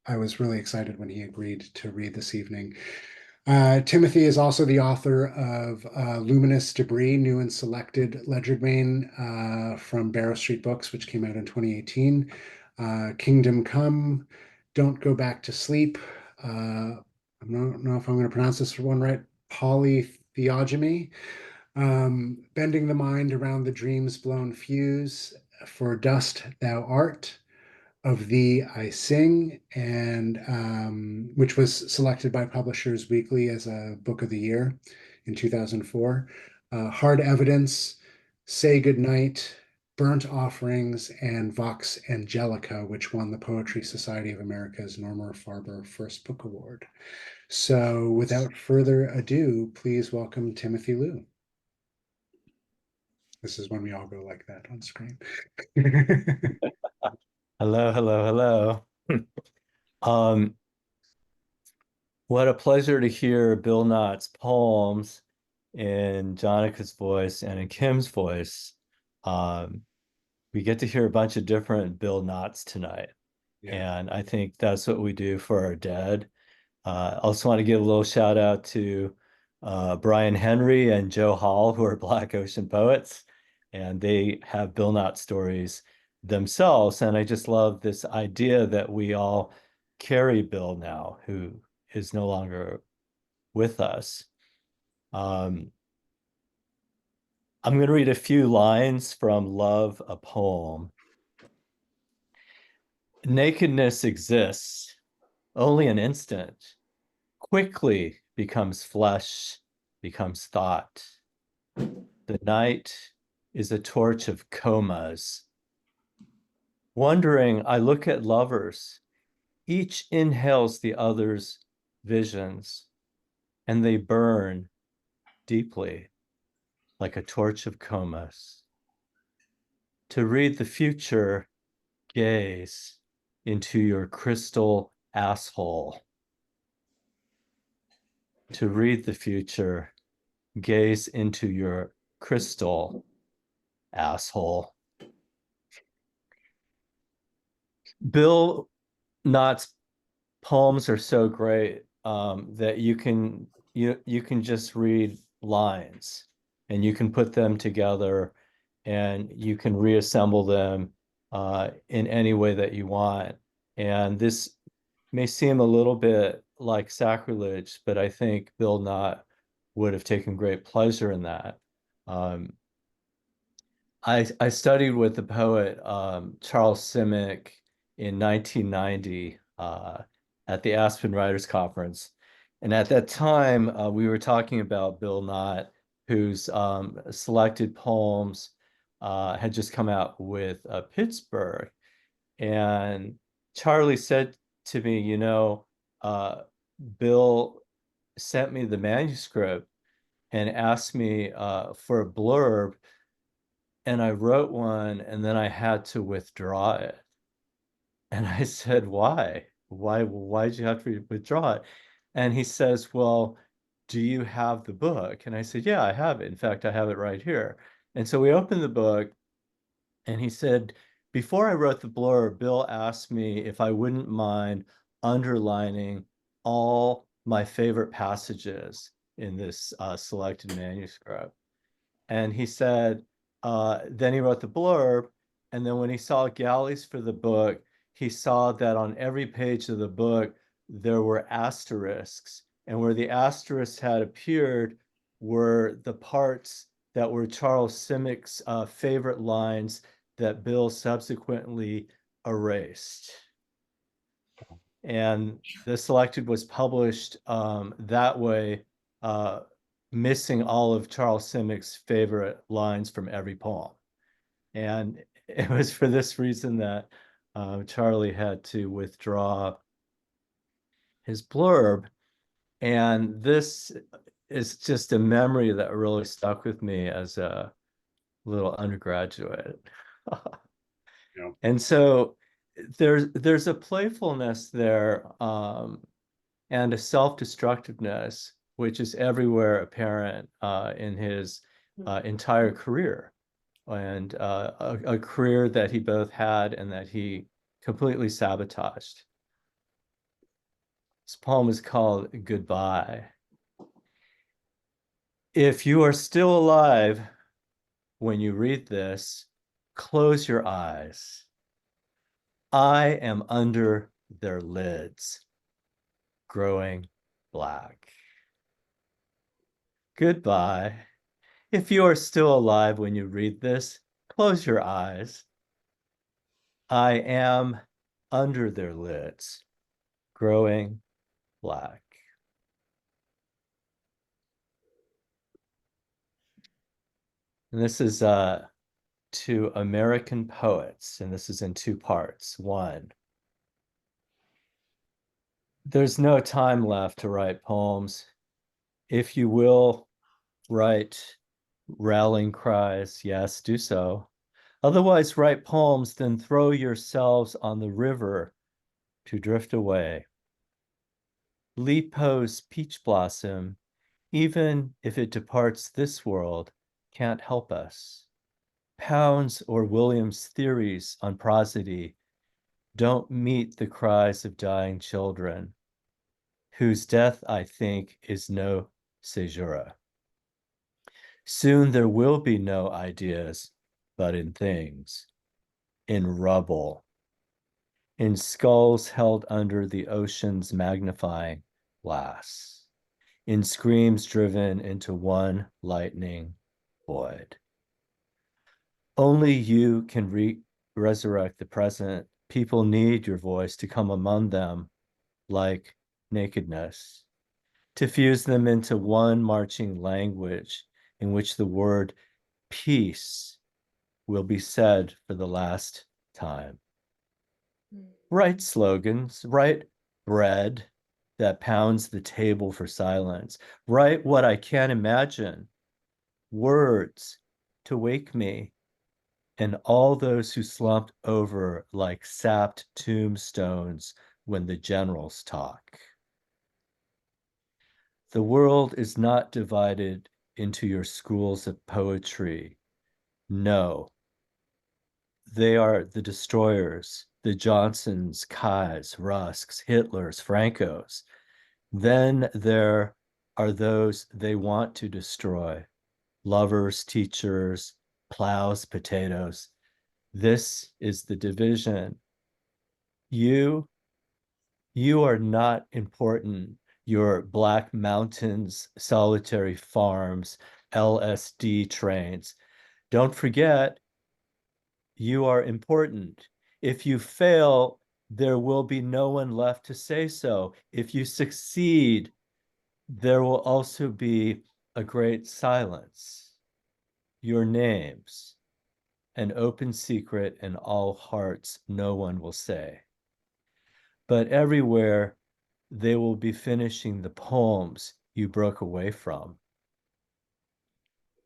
I was really excited when he agreed to read this evening. Timothy is also the author of Luminous Debris, New and Selected Legerdemain from Barrow Street Books, which came out in 2018. Kingdom Come, Don't Go Back to Sleep. I don't know if I'm going to pronounce this one right. Polytheogony. Bending the Mind Around the Dream's Blown Fuse, For Dust Thou Art, Of Thee I Sing, and which was selected by Publishers Weekly as a Book of the Year in 2004. Hard Evidence, Say Goodnight, Burnt Offerings, and Vox Angelica, which won the Poetry Society of America's Norma Farber First Book Award. So without further ado, please welcome Timothy Liu. This is when we all go like that on screen. Hello, hello, hello. What a pleasure to hear Bill Knott's poems in Janaka's voice and in Kim's voice. We get to hear a bunch of different Bill Knotts tonight. Yeah. And I think that's what we do for our dead. I also want to give a little shout out to Brian Henry and Joe Hall, who are Black Ocean poets, and they have Bill Knott stories themselves. And I just love this idea that we all carry Bill now, who is no longer with us. I'm going to read a few lines from Love, a Poem. Nakedness exists only an instant, quickly becomes flesh, becomes thought. The night is a torch of comas. Wondering, I look at lovers. Each inhales the other's visions, and they burn deeply like a torch of comas. To read the future, gaze into your crystal asshole. To read the future, gaze into your crystal asshole. Bill Knott's poems are so great that you can just read lines and you can put them together and you can reassemble them in any way that you want. And this may seem a little bit like sacrilege, but I think Bill Knott would have taken great pleasure in that. I studied with the poet Charles Simic in 1990 at the Aspen Writers Conference. And at that time, we were talking about Bill Knott, whose selected poems had just come out with Pittsburgh. And Charlie said to me, you know, Bill sent me the manuscript and asked me for a blurb, and I wrote one, and then I had to withdraw it. And I said, why? Why'd you have to withdraw it? And he says, well, do you have the book? And I said, yeah, I have it. In fact, I have it right here. And so we opened the book, and he said, before I wrote the blurb, Bill asked me if I wouldn't mind underlining all my favorite passages in this selected manuscript. And he said, then he wrote the blurb. And then when he saw galleys for the book, he saw that on every page of the book, there were asterisks, and where the asterisks had appeared were the parts that were Charles Simich's favorite lines that Bill subsequently erased. And the selected was published that way, missing all of Charles Simich's favorite lines from every poem. And it was for this reason that Charlie had to withdraw his blurb. And this is just a memory that really stuck with me as a little undergraduate. Yeah. And so there's a playfulness there, and a self-destructiveness, which is everywhere apparent in his entire career, and a career that he both had and that he completely sabotaged. This poem is called Goodbye. If you are still alive when you read this, close your eyes. I am under their lids, growing black. Goodbye. If you are still alive when you read this, close your eyes. I am under their lids, growing black. And this is to American poets, and this is in two parts. One, there's no time left to write poems. If you will write rallying cries, yes, do so. Otherwise, write poems, then throw yourselves on the river to drift away. Lipo's peach blossom, even if it departs this world, can't help us. Pound's or Williams' theories on prosody don't meet the cries of dying children, whose death, I think, is no caesura. Soon there will be no ideas, but in things, in rubble, in skulls held under the ocean's magnifying glass, in screams driven into one lightning void. Only you can resurrect the present. People need your voice to come among them like nakedness, to fuse them into one marching language in which the word peace will be said for the last time. Write slogans, write bread that pounds the table for silence. Write what I can't imagine, words to wake me, and all those who slumped over like sapped tombstones when the generals talk. The world is not divided into your schools of poetry. No, they are the destroyers, the Johnsons, Kais, Rusks, Hitlers, Francos. Then there are those they want to destroy, lovers, teachers, plows, potatoes. This is the division. You are not important. Your Black Mountains, solitary farms, LSD trains. Don't forget, you are important. If you fail, there will be no one left to say so. If you succeed, there will also be a great silence. Your names, an open secret in all hearts, no one will say. But everywhere, they will be finishing the poems you broke away from.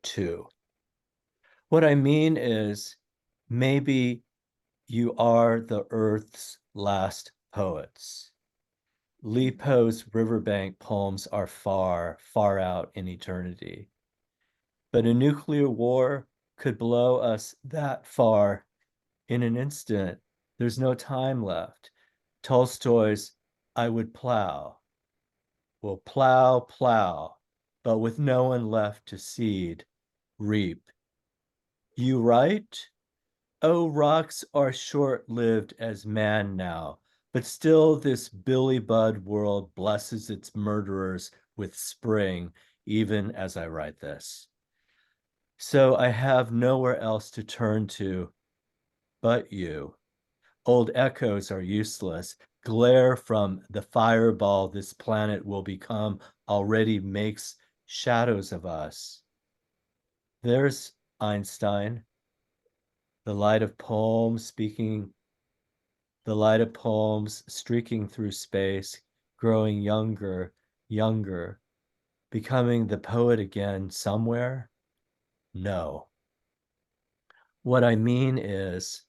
2. What I mean is, maybe you are the earth's last poets. Lipo's riverbank poems are far, far out in eternity. But a nuclear war could blow us that far in an instant. There's no time left. Tolstoy's I would plow will plow, but with no one left to seed, reap. You write? Oh, rocks are short-lived as man now, but still this Billy Budd world blesses its murderers with spring, even as I write this. So I have nowhere else to turn to but you. Old echoes are useless. Glare from the fireball this planet will become already makes shadows of us. There's Einstein, the light of poems speaking, the light of poems streaking through space, growing younger, younger, becoming the poet again somewhere? No. What I mean is,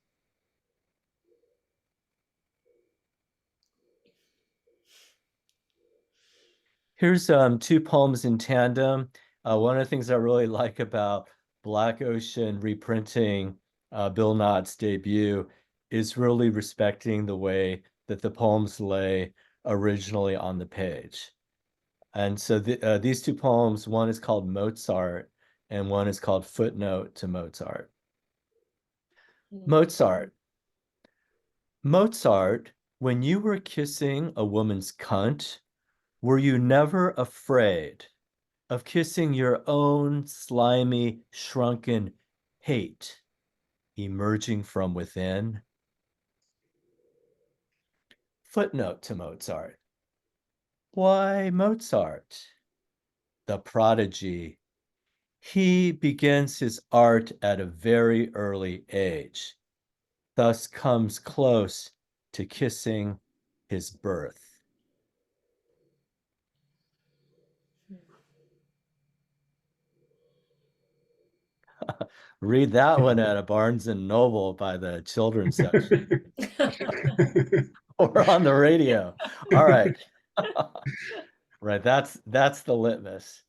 here's two poems in tandem. One of the things I really like about Black Ocean reprinting Bill Knott's debut is really respecting the way that the poems lay originally on the page. And so these two poems, one is called Mozart and one is called Footnote to Mozart. Mozart. Mozart, when you were kissing a woman's cunt, were you never afraid of kissing your own slimy, shrunken hate emerging from within? Footnote to Mozart. Why Mozart? The prodigy. He begins his art at a very early age, thus comes close to kissing his birth. Read that one at a Barnes and Noble by the children's section or on the radio. All right. Right. That's the litmus.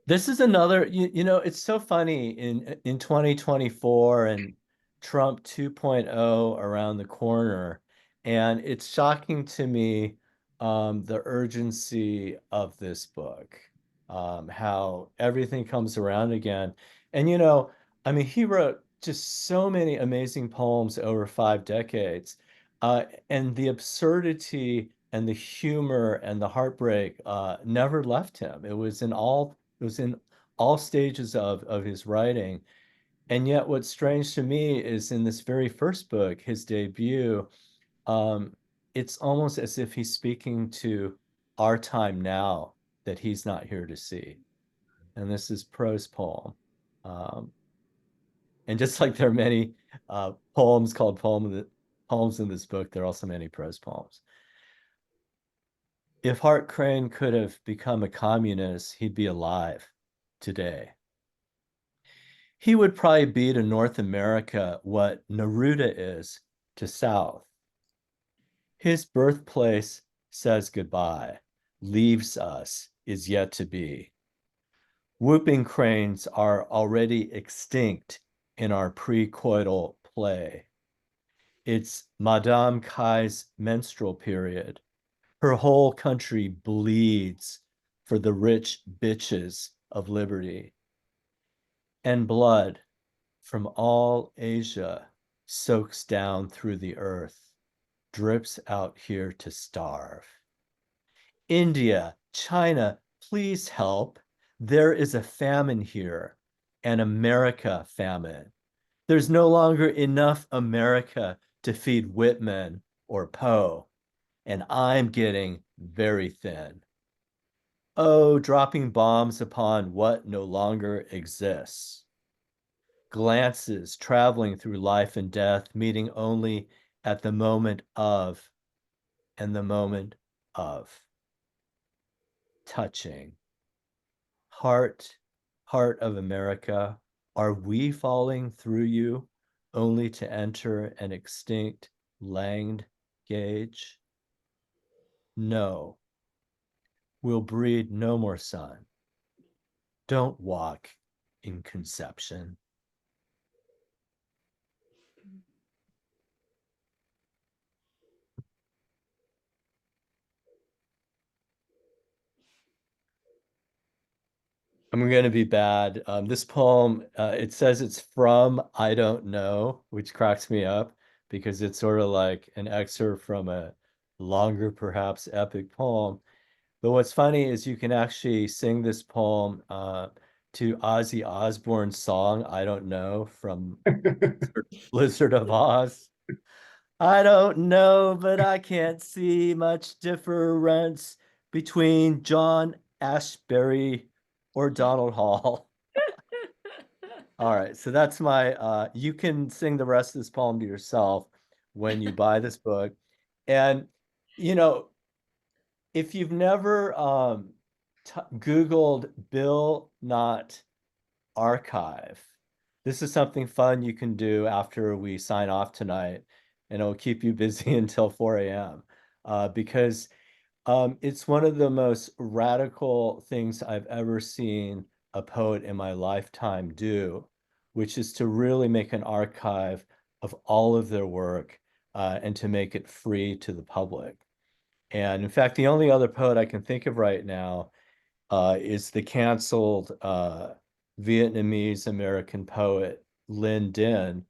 This is another, you know, it's so funny in 2024 and Trump 2.0 around the corner. And it's shocking to me the urgency of this book, how everything comes around again. And, you know, I mean, he wrote just so many amazing poems over 5 decades. And the absurdity and the humor and the heartbreak never left him. It was in all stages of his writing. And yet what's strange to me is in this very first book, his debut, um, it's almost as if he's speaking to our time now that he's not here to see. And this is prose poem. Um, and just like there are many poems called poems in this book, there are also many prose poems. If Hart Crane could have become a communist, he'd be alive today. He would probably be to North America what Neruda is to South. His birthplace says goodbye, leaves us, is yet to be. Whooping cranes are already extinct in our pre-coital play. It's Madame Kai's menstrual period. Her whole country bleeds for the rich bitches of liberty. And blood from all Asia soaks down through the earth, drips out here to starve. India, China, please help. There is a famine here, an America famine. There's no longer enough America to feed Whitman or Poe, and I'm getting very thin. Oh, dropping bombs upon what no longer exists. Glances traveling through life and death, meeting only at the moment of and the moment of. Touching. Heart, heart of America, are we falling through you only to enter an extinct langed gauge? No, we'll breed no more sun. Don't walk in conception. I'm going to be bad. This poem, it says it's from I don't know, which cracks me up, because it's sort of like an excerpt from a longer, perhaps epic poem. But what's funny is you can actually sing this poem to Ozzy Osbourne's song, I Don't Know, from Blizzard of Oz. I don't know, but I can't see much difference between John Ashbery or Donald Hall. All right, so that's my, you can sing the rest of this poem to yourself when you buy this book. And, you know, if you've never Googled Bill Knott archive, this is something fun you can do after we sign off tonight, and it'll keep you busy until 4 a.m. Because it's one of the most radical things I've ever seen a poet in my lifetime do, which is to really make an archive of all of their work and to make it free to the public. And in fact, the only other poet I can think of right now is the canceled Vietnamese American poet Linh Dinh,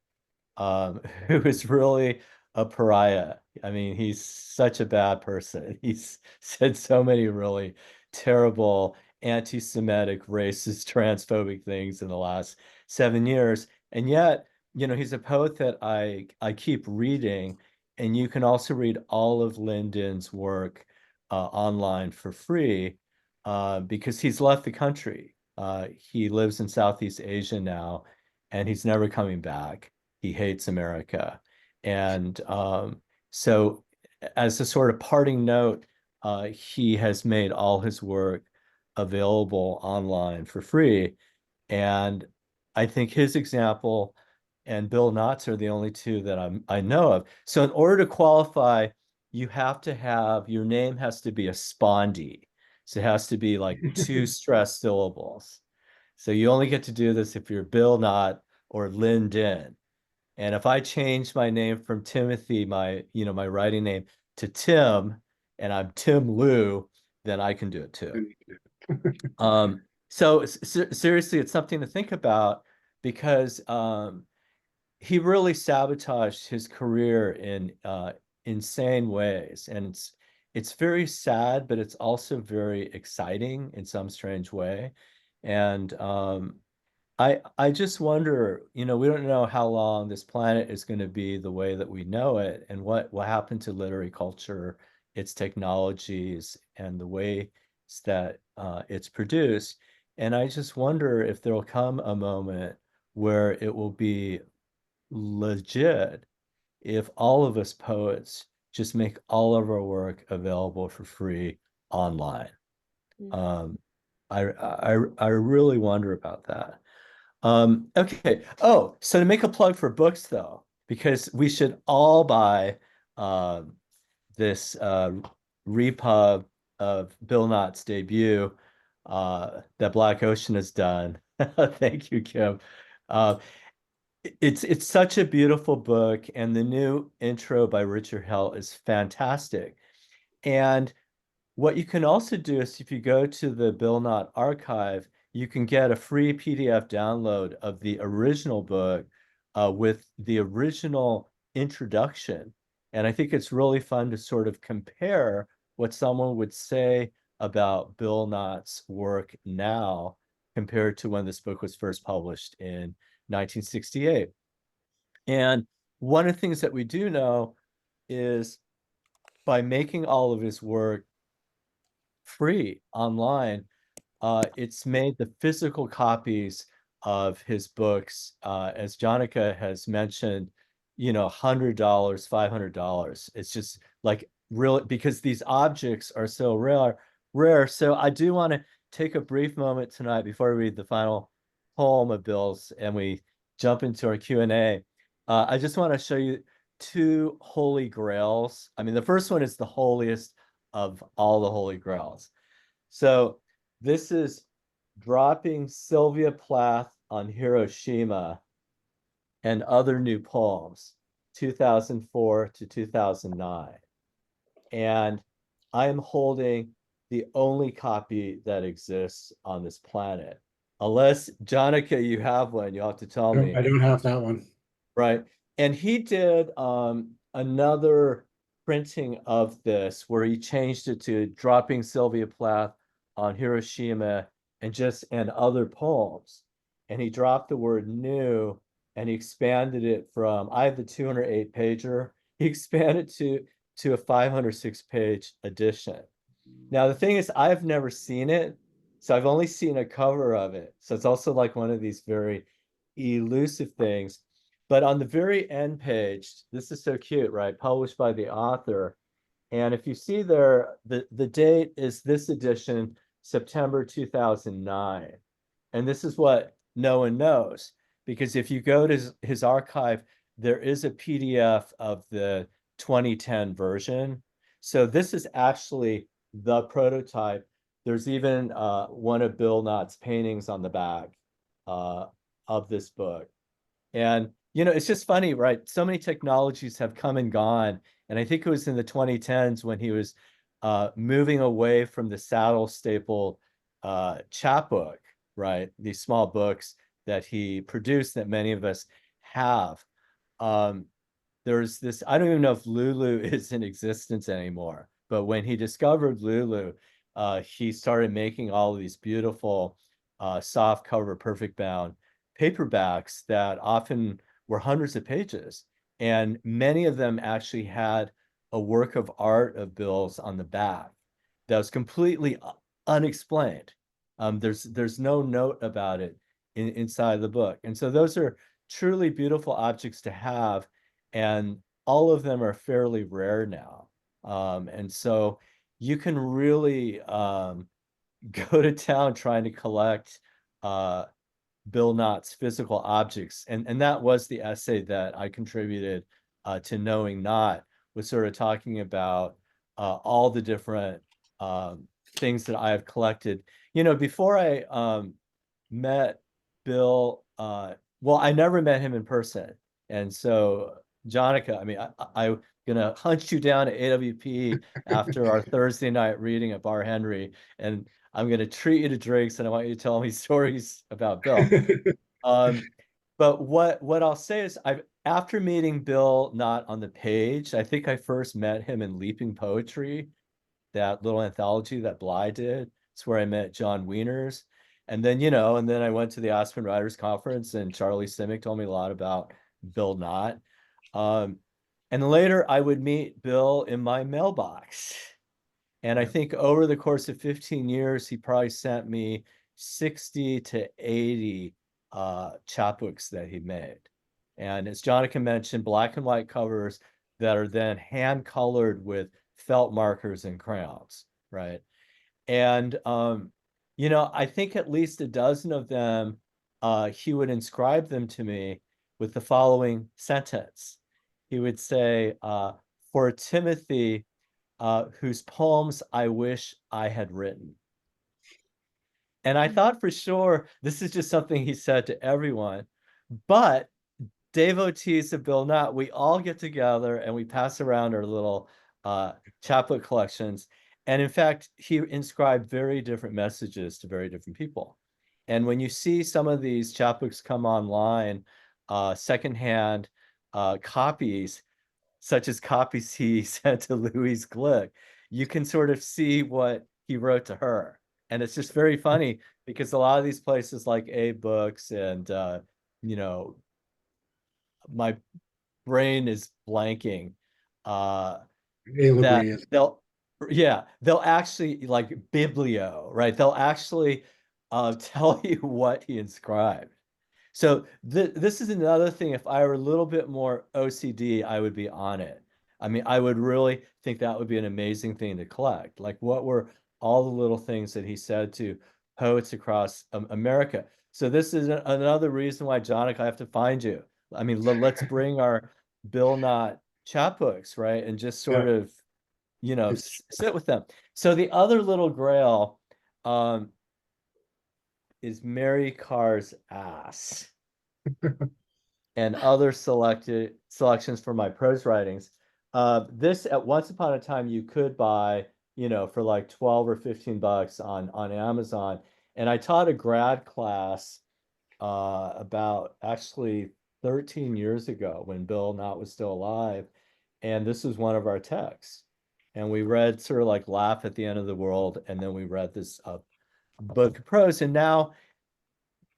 who is really a pariah. I mean, he's such a bad person. He's said so many really terrible anti-Semitic, racist, transphobic things in the last 7 years. And yet, you know, he's a poet that I keep reading, and you can also read all of Linh Dinh's work online for free because he's left the country. He lives in Southeast Asia now, and he's never coming back. He hates America. And so as a sort of parting note, he has made all his work available online for free. And I think his example and Bill Knott's are the only two that I know of. So in order to qualify, you have to have, your name has to be a spondy. So it has to be like 2 stressed syllables. So you only get to do this if you're Bill Knott or Linh Dinh. And if I change my name from Timothy, my writing name, to Tim, and I'm Tim Liu, then I can do it too. So seriously, it's something to think about, because he really sabotaged his career in insane ways. And it's very sad, but it's also very exciting in some strange way. And I just wonder, you know, we don't know how long this planet is going to be the way that we know it, and what will happen to literary culture, its technologies, and the ways that it's produced. And I just wonder if there will come a moment where it will be legit if all of us poets just make all of our work available for free online. I really wonder about that. Okay. Oh, so to make a plug for books, though, because we should all buy this repub of Bill Knott's debut that Black Ocean has done. Thank you, Kim. It's such a beautiful book, and the new intro by Richard Hell is fantastic. And what you can also do is, if you go to the Bill Knott archive, you can get a free PDF download of the original book with the original introduction. And I think it's really fun to sort of compare what someone would say about Bill Knott's work now compared to when this book was first published in 1968. And one of the things that we do know is, by making all of his work free online, it's made the physical copies of his books, as Janaka has mentioned, you know, $100, $500. It's just like, really, because these objects are so rare. So I do want to take a brief moment tonight before we read the final poem of Bill's and we jump into our Q&A. I just want to show you 2 holy grails. I mean, the first one is the holiest of all the holy grails. So this is Dropping Sylvia Plath on Hiroshima and Other New Poems, 2004 to 2009. And I am holding the only copy that exists on this planet. Unless, Janaka, you have one, you'll have to tell me. I don't have that one. Right. And he did another printing of this where he changed it to Dropping Sylvia Plath on Hiroshima and other poems. And he dropped the word new and he expanded it from, I have the 208 pager, he expanded to a 506 page edition. Now, the thing is, I've never seen it, so I've only seen a cover of it. So it's also like one of these very elusive things. But on the very end page, this is so cute, right? Published by the author. And if you see there, the date is this edition, September 2009. And this is what no one knows, because if you go to his archive, there is a PDF of the 2010 version. So this is actually the prototype. There's even one of Bill Knott's paintings on the back of this book. And, you know, it's just funny, right? So many technologies have come and gone. And I think it was in the 2010s when he was moving away from the saddle staple chapbook, right? These small books that he produced that many of us have. There's this, I don't even know if Lulu is in existence anymore, but when he discovered Lulu, he started making all of these beautiful soft cover, perfect bound paperbacks that often were hundreds of pages. And many of them actually had a work of art of Bill's on the back that was completely unexplained. There's no note about it inside the book. And so those are truly beautiful objects to have. And all of them are fairly rare now. And so you can really go to town trying to collect Bill Knott's physical objects. And that was the essay that I contributed to Knowing Knott, was sort of talking about all the different things that I have collected. You know, before I met Bill, well, I never met him in person. And so, Janaka, I mean, I'm gonna hunt you down at AWP after our Thursday night reading at Bar Henry, and I'm gonna treat you to drinks, and I want you to tell me stories about Bill. But what I'll say is, after meeting Bill Knott on the page, I think I first met him in Leaping Poetry, that little anthology that Bly did. It's where I met John Wieners. And then, you know, and then I went to the Aspen Writers Conference, and Charlie Simic told me a lot about Bill Knott. And later I would meet Bill in my mailbox. And I think over the course of 15 years, he probably sent me 60 to 80 chapbooks that he made. And as Janaka mentioned, black and white covers that are then hand colored with felt markers and crayons, right? And, you know, I think at least a dozen of them, he would inscribe them to me with the following sentence. He would say, for Timothy, whose poems I wish I had written. And I thought for sure this is just something he said to everyone, but devotees of Bill Knott, we all get together and we pass around our little chapbook collections. And in fact, he inscribed very different messages to very different people. And when you see some of these chapbooks come online, secondhand copies, such as copies he sent to Louise Glick, you can sort of see what he wrote to her. And it's just very funny because a lot of these places like A Books and, you know, my brain is blanking, that they'll actually, like Biblio, right? They'll actually tell you what he inscribed. So this is another thing. If I were a little bit more OCD, I would be on it. I mean, I would really think that would be an amazing thing to collect. Like, what were all the little things that he said to poets across America? So this is another reason why, Janaka, I have to find you. I mean, let's bring our Bill Knott chapbooks, right? And just sort of, you know, sit with them. So the other little grail is Mary Carr's Ass and other selections for my prose writings. This, at once upon a time, you could buy, you know, for like 12 or 15 bucks on Amazon. And I taught a grad class about actually 13 years ago when Bill Knott was still alive. And this was one of our texts. And we read sort of like Laugh at the End of the World. And then we read this book of prose. And now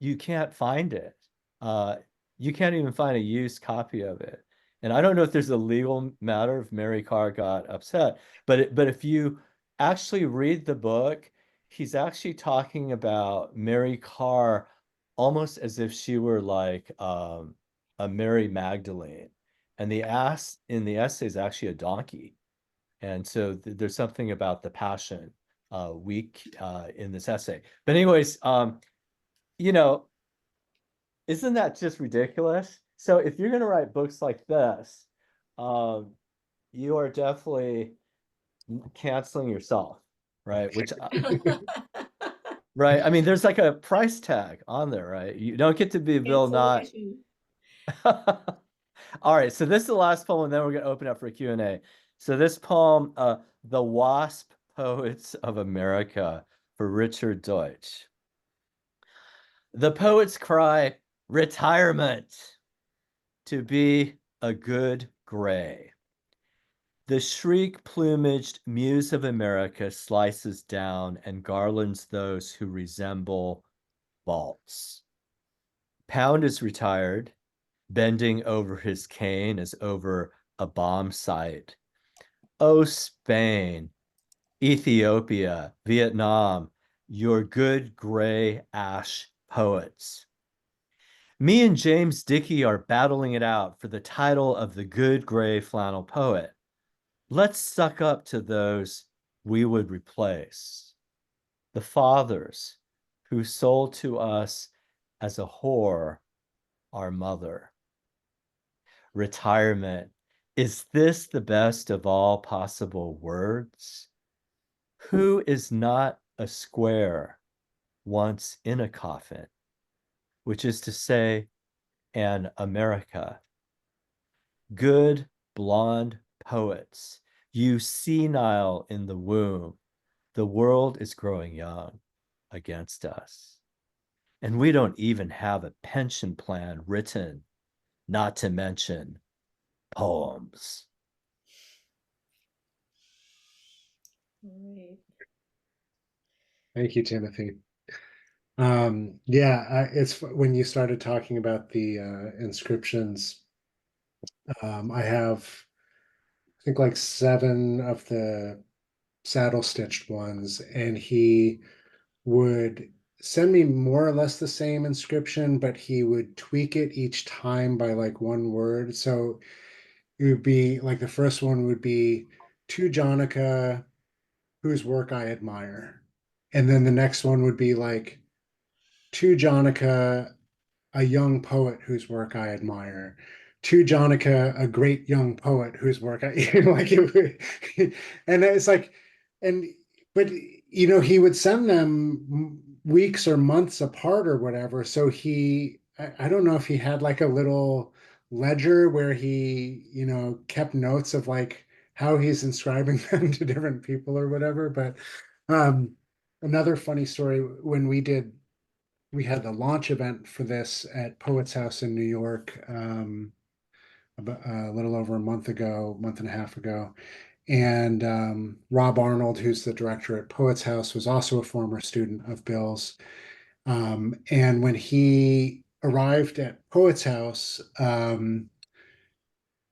you can't find it. You can't even find a used copy of it. And I don't know if there's a legal matter if Mary Carr got upset, but if you actually read the book, he's actually talking about Mary Carr almost as if she were like a Mary Magdalene. And the ass in the essay is actually a donkey. And so there's something about the passion weak in this essay. But anyways, you know, isn't that just ridiculous? So if you're going to write books like this, you are definitely canceling yourself, right? Which, right? I mean, there's like a price tag on there, right? You don't get to be Bill Knott. All right, so this is the last poem, and then we're going to open up for Q&A. So this poem, The Wasp Poets of America, for Richard Deutsch. The poets cry, retirement, to be a good gray. The shriek-plumaged muse of America slices down and garlands those who resemble vaults. Pound is retired, bending over his cane as over a bomb site. Oh, Spain, Ethiopia, Vietnam, your good gray ash poets. Me and James Dickey are battling it out for the title of the good gray flannel poet. Let's suck up to those we would replace. The fathers who sold to us as a whore our mother. Retirement, is this the best of all possible words? Who is not a square once in a coffin, which is to say, an America? Good blonde poets, you senile in the womb, the world is growing young against us. And we don't even have a pension plan written, not to mention poems. Right. Thank you, Timothy. It's when you started talking about the inscriptions. I have, I think, like 7 of the saddle stitched ones, and he would send me more or less the same inscription, but he would tweak it each time by like one word. So it would be like the first one would be to Janaka, whose work I admire. And then the next one would be like to Janaka, a young poet whose work I admire. To Janaka, a great young poet whose work I like it, and it's like, and but he would send them weeks or months apart or whatever. So I don't know if he had like a little ledger where he, kept notes of like how he's inscribing them to different people or whatever. But another funny story, when we had the launch event for this at Poets House in New York, about a little over a month and a half ago. And Rob Arnold, who's the director at Poets House, was also a former student of Bill's. And when he arrived at Poets House,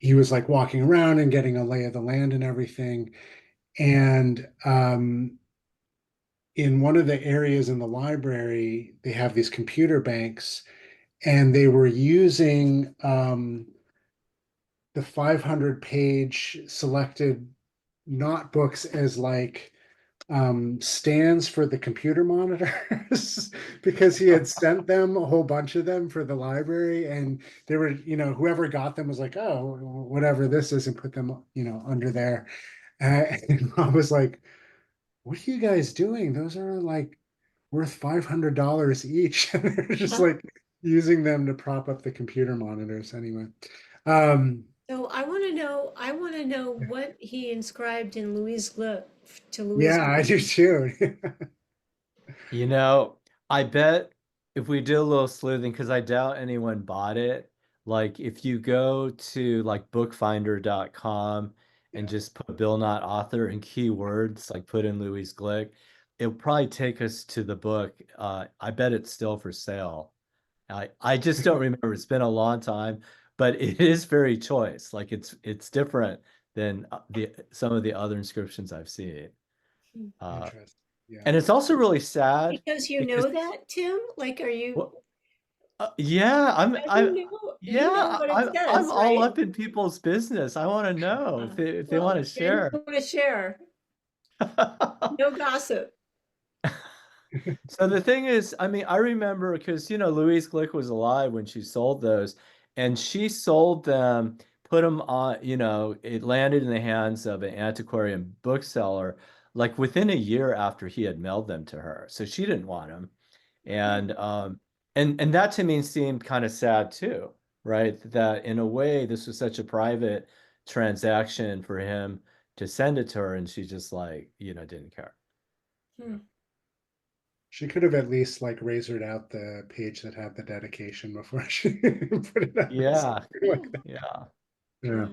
he was like walking around and getting a lay of the land and everything. And in one of the areas in the library, they have these computer banks, and they were using the 500-page selected Knott books as like stands for the computer monitors because he had sent them a whole bunch of them for the library, and they were, whoever got them was like, oh, whatever this is, and put them, under there. And I was like, what are you guys doing? Those are like worth $500 each. And they're just like using them to prop up the computer monitors anyway. So I want to know what he inscribed in Louise Glück to Louise Yeah, I Glück. do too. I bet if we did a little sleuthing, because I doubt anyone bought it, Like if you go to like bookfinder.com and Yeah. just put Bill Knott author and keywords, like put in Louise Glick, it'll probably take us to the book. I bet it's still for sale. I just don't remember. It's been a long time, but it is very choice. Like it's different than the some of the other inscriptions I've seen. Hmm. Uh, Interesting. Yeah. and it's also really sad Because you because know that, Tim? Like, are you, well, yeah, you know what it I'm says, all right? up in people's business. I want to know if they want Well, to then share. you want to share. No gossip. So the thing is, I mean, I remember because Louise Glick was alive when she sold those, and she sold them, put them on, it landed in the hands of an antiquarian bookseller like within a year after he had mailed them to her. So she didn't want them. Hmm. And that to me seemed kind of sad too, right? That in a way this was such a private transaction for him to send it to her, and she just like, didn't care. Hmm. She could have at least like razored out the page that had the dedication before she put it out. Yeah, Yeah. Like that. yeah. Yeah.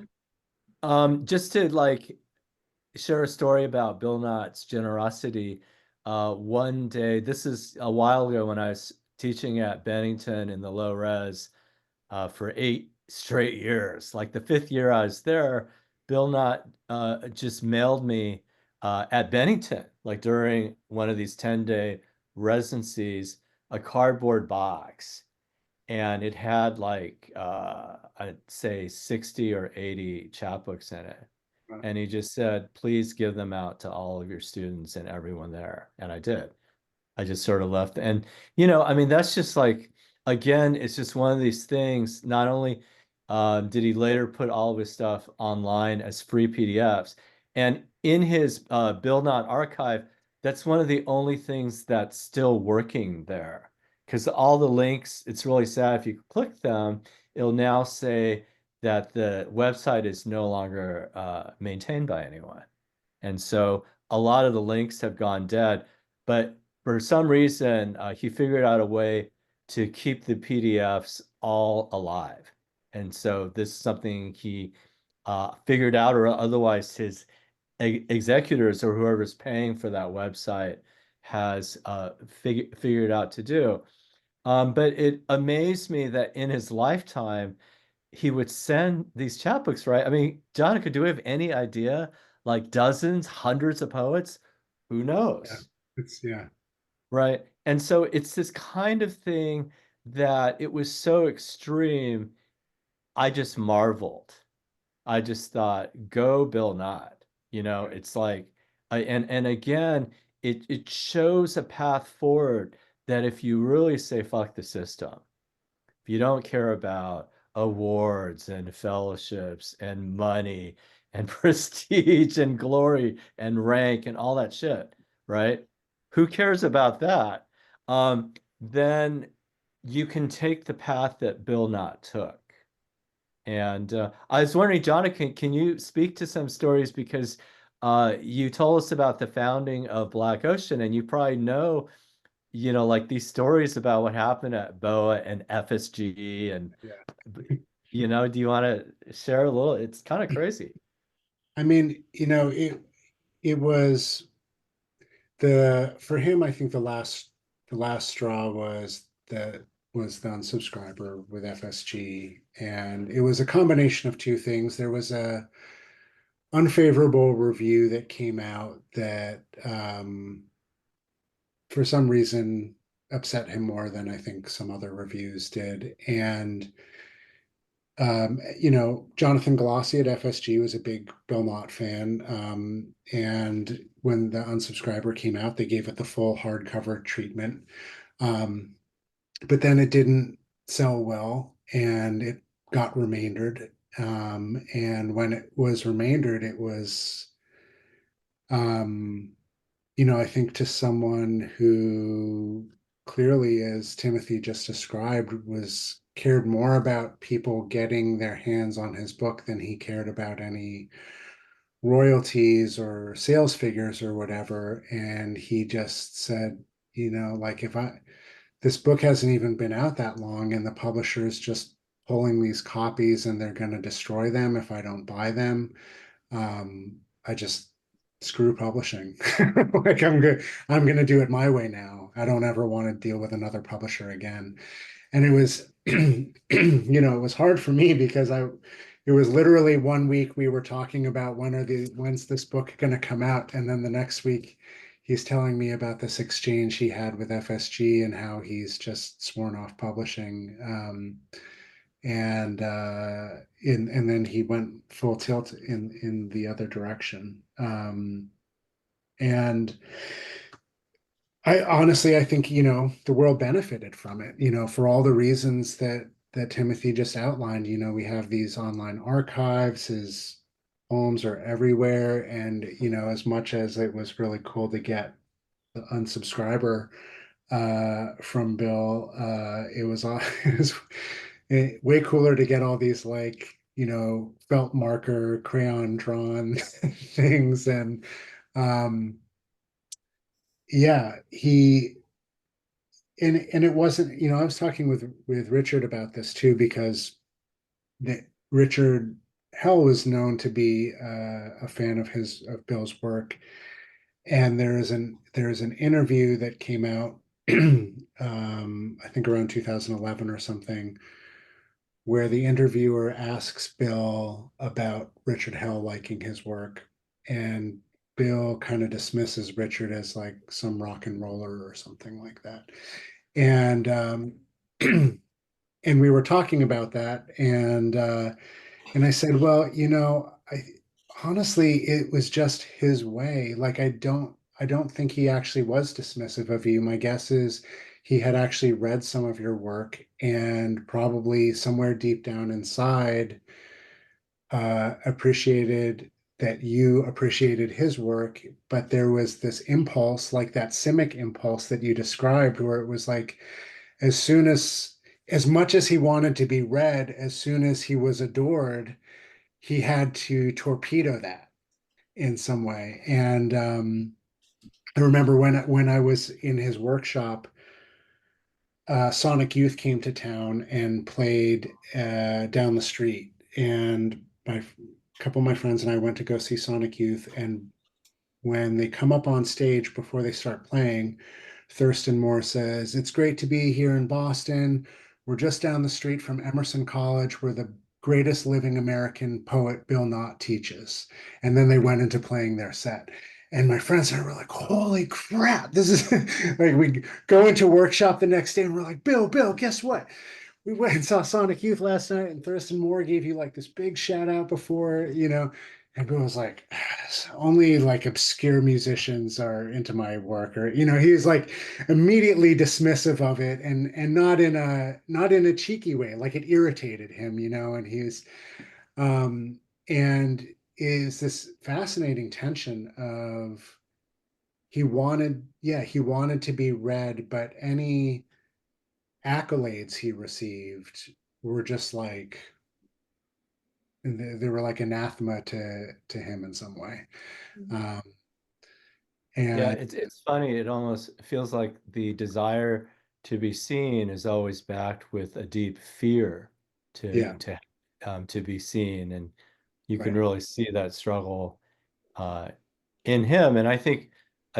Yeah. Just to like share a story about Bill Knott's generosity. One day, this is a while ago when I was teaching at Bennington in the low res for 8 straight years. Like the 5th year I was there, Bill Knott just mailed me at Bennington, like during one of these 10-day residencies, a cardboard box. And it had like, I'd say 60 or 80 chapbooks in it. Wow. And he just said, please give them out to all of your students and everyone there. And I did. I just sort of left. And, I mean, that's just like, again, it's just one of these things. Not only did he later put all of his stuff online as free PDFs, and in his Bill Knott archive, that's one of the only things that's still working there. Because all the links, it's really sad. If you click them, it'll now say that the website is no longer maintained by anyone. And so a lot of the links have gone dead. But for some reason, he figured out a way to keep the PDFs all alive. And so this is something he figured out, or otherwise his executors or whoever's paying for that website has figured out to do. But it amazed me that in his lifetime, he would send these chapbooks, right? I mean, Janaka, do we have any idea? Like dozens, hundreds of poets? Who Yeah. knows? It's yeah. Right. And so it's this kind of thing that it was so extreme. I just marveled. I just thought, go Bill Knott. It's like, and again, it shows a path forward that if you really say fuck the system, if you don't care about awards and fellowships and money and prestige and glory and rank and all that shit, right? Who cares about that? Then you can take the path that Bill Knott took. And I was wondering, Jonathan, can you speak to some stories because you told us about the founding of Black Ocean, and you probably know like these stories about what happened at BOA and FSG and, Yeah. do you want to share a little? It's kind of crazy. I mean, it was for him, I think the last straw was the unsubscriber with FSG. And it was a combination of two things. There was a unfavorable review that came out that for some reason upset him more than I think some other reviews did. And Jonathan Galassi at FSG was a big Bill Knott fan. And when the unsubscriber came out, they gave it the full hardcover treatment. Um, but then it didn't sell well and it got remaindered. And when it was remaindered, it was, um, I think to someone who clearly, as Timothy just described, was cared more about people getting their hands on his book than he cared about any royalties or sales figures or whatever. And he just said, like if this book hasn't even been out that long and the publisher is just pulling these copies and they're going to destroy them if I don't buy them. I just screw publishing. Like I'm going to do it my way now. I don't ever want to deal with another publisher again. And it was, it was hard for me because it was literally one week we were talking about when's this book going to come out, and then the next week he's telling me about this exchange he had with FSG and how he's just sworn off publishing. And then he went full tilt in the other direction. And I honestly, I think, the world benefited from it, for all the reasons that Timothy just outlined. We have these online archives, his poems are everywhere. And, as much as it was really cool to get the unsubscriber from Bill, it was way cooler to get all these felt marker, crayon drawn things. And yeah, and it wasn't, I was talking with Richard about this too, because Richard Hell was known to be a fan of Bill's work. And there's an interview that came out, I think around 2011 or something, where the interviewer asks Bill about Richard Hell liking his work, and Bill kind of dismisses Richard as like some rock and roller or something like that. And and we were talking about that, and I said, well, I honestly, it was just his way. Like, I don't think he actually was dismissive of you. My guess is he had actually read some of your work and probably somewhere deep down inside appreciated that you appreciated his work, but there was this impulse, like that Simic impulse that you described, where it was like, as much as he wanted to be read, as soon as he was adored, he had to torpedo that in some way. And I remember when I was in his workshop, Sonic Youth came to town and played down the street, and a couple of my friends and I went to go see Sonic Youth. And when they come up on stage before they start playing, Thurston Moore says, "It's great to be here in Boston. We're just down the street from Emerson College, where the greatest living American poet Bill Knott teaches." And then they went into playing their set. And my friends and I were like, holy crap, this is like, we go into workshop the next day and we're like, Bill, guess what? We went and saw Sonic Youth last night, and Thurston Moore gave you like this big shout out before, and Bill was like, only like obscure musicians are into my work, or, he was like immediately dismissive of it, and not in a cheeky way, like it irritated him, and he was, and is this fascinating tension of he wanted to be read, but any accolades he received were just like, they were like anathema to him in some way. Mhm. Yeah, And it's funny. It almost feels like the desire to be seen is always backed with a deep fear yeah, to be seen, and you can right. really see that struggle in him. And I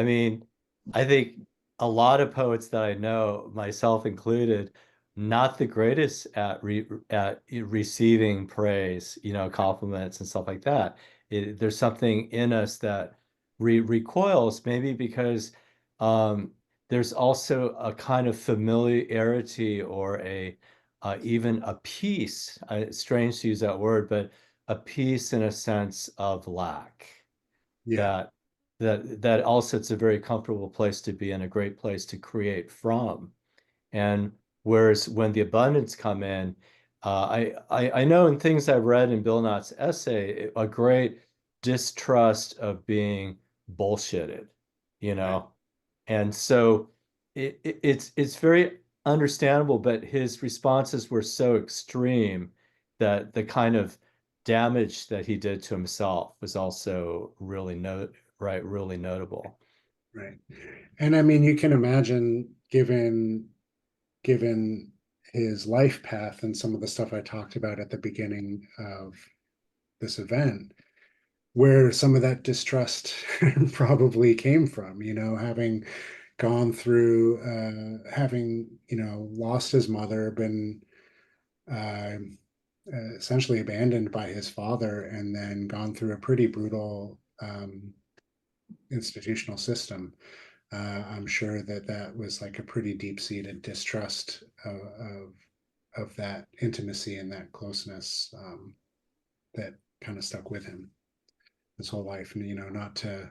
mean, I think a lot of poets that I know, myself included, not the greatest at receiving praise, compliments and stuff like that. There's something in us that recoils, maybe because there's also a kind of familiarity or even a peace. It's strange to use that word, but a peace in a sense of lack. Yeah, That that also, it's a very comfortable place to be and a great place to create from. And whereas when the abundance come in, I know in things I've read in Bill Knott's essay, a great distrust of being bullshitted, you right. know? And so it's very understandable, but his responses were so extreme that the kind of damage that he did to himself was also really notable. Right. And I mean, you can imagine, given his life path and some of the stuff I talked about at the beginning of this event, where some of that distrust probably came from, having gone through, having, lost his mother, been essentially abandoned by his father, and then gone through a pretty brutal institutional system. I'm sure that was like a pretty deep-seated distrust of that intimacy and that closeness that kind of stuck with him his whole life. And not to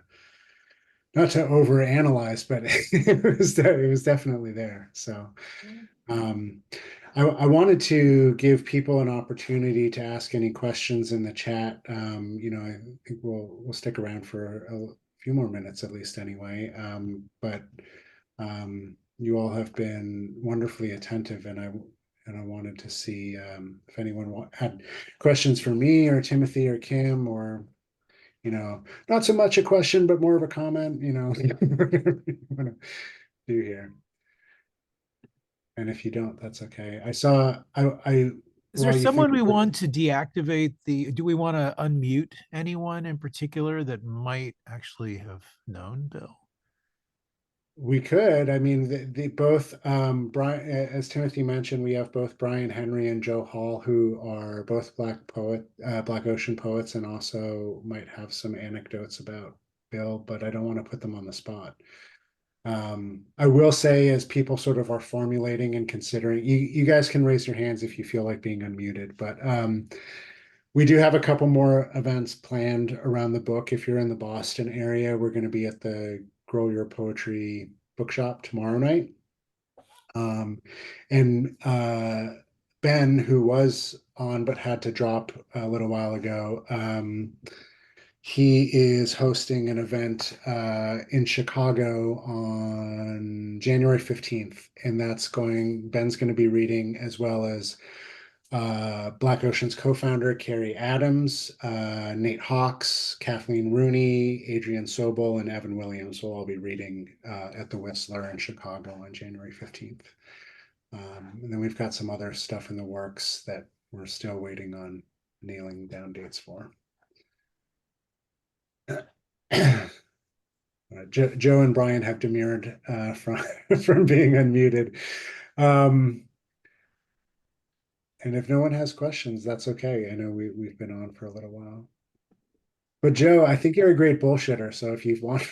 overanalyze, but it was definitely there. So I wanted to give people an opportunity to ask any questions in the chat. I think we'll stick around for a few more minutes at least anyway. But you all have been wonderfully attentive, and I wanted to see if anyone had questions for me or Timothy or Kim, or not so much a question, but more of a comment, whatever you want to do here. And if you don't, that's okay. Is there someone we want to deactivate do we want to unmute anyone in particular that might actually have known Bill? We could. I mean, the both Brian, as Timothy mentioned, we have both Brian Henry and Joe Hall, who are both Black Ocean poets, and also might have some anecdotes about Bill, but I don't want to put them on the spot. I will say, as people sort of are formulating and considering, you guys can raise your hands if you feel like being unmuted, but we do have a couple more events planned around the book. If you're in the Boston area, we're going to be at the Grow Your Poetry bookshop tomorrow night. And Ben, who was on but had to drop a little while ago, he is hosting an event in Chicago on January 15th. And Ben's going to be reading, as well as Black Ocean's co-founder Carrie Adams, Nate Hawks, Kathleen Rooney, Adrian Sobel, and Evan Williams will all be reading at the Whistler in Chicago on January 15th. And then we've got some other stuff in the works that we're still waiting on nailing down dates for. Joe and Brian have demurred from being unmuted. And if no one has questions, that's okay. I know we've been on for a little while. But Joe, I think you're a great bullshitter. So if you want,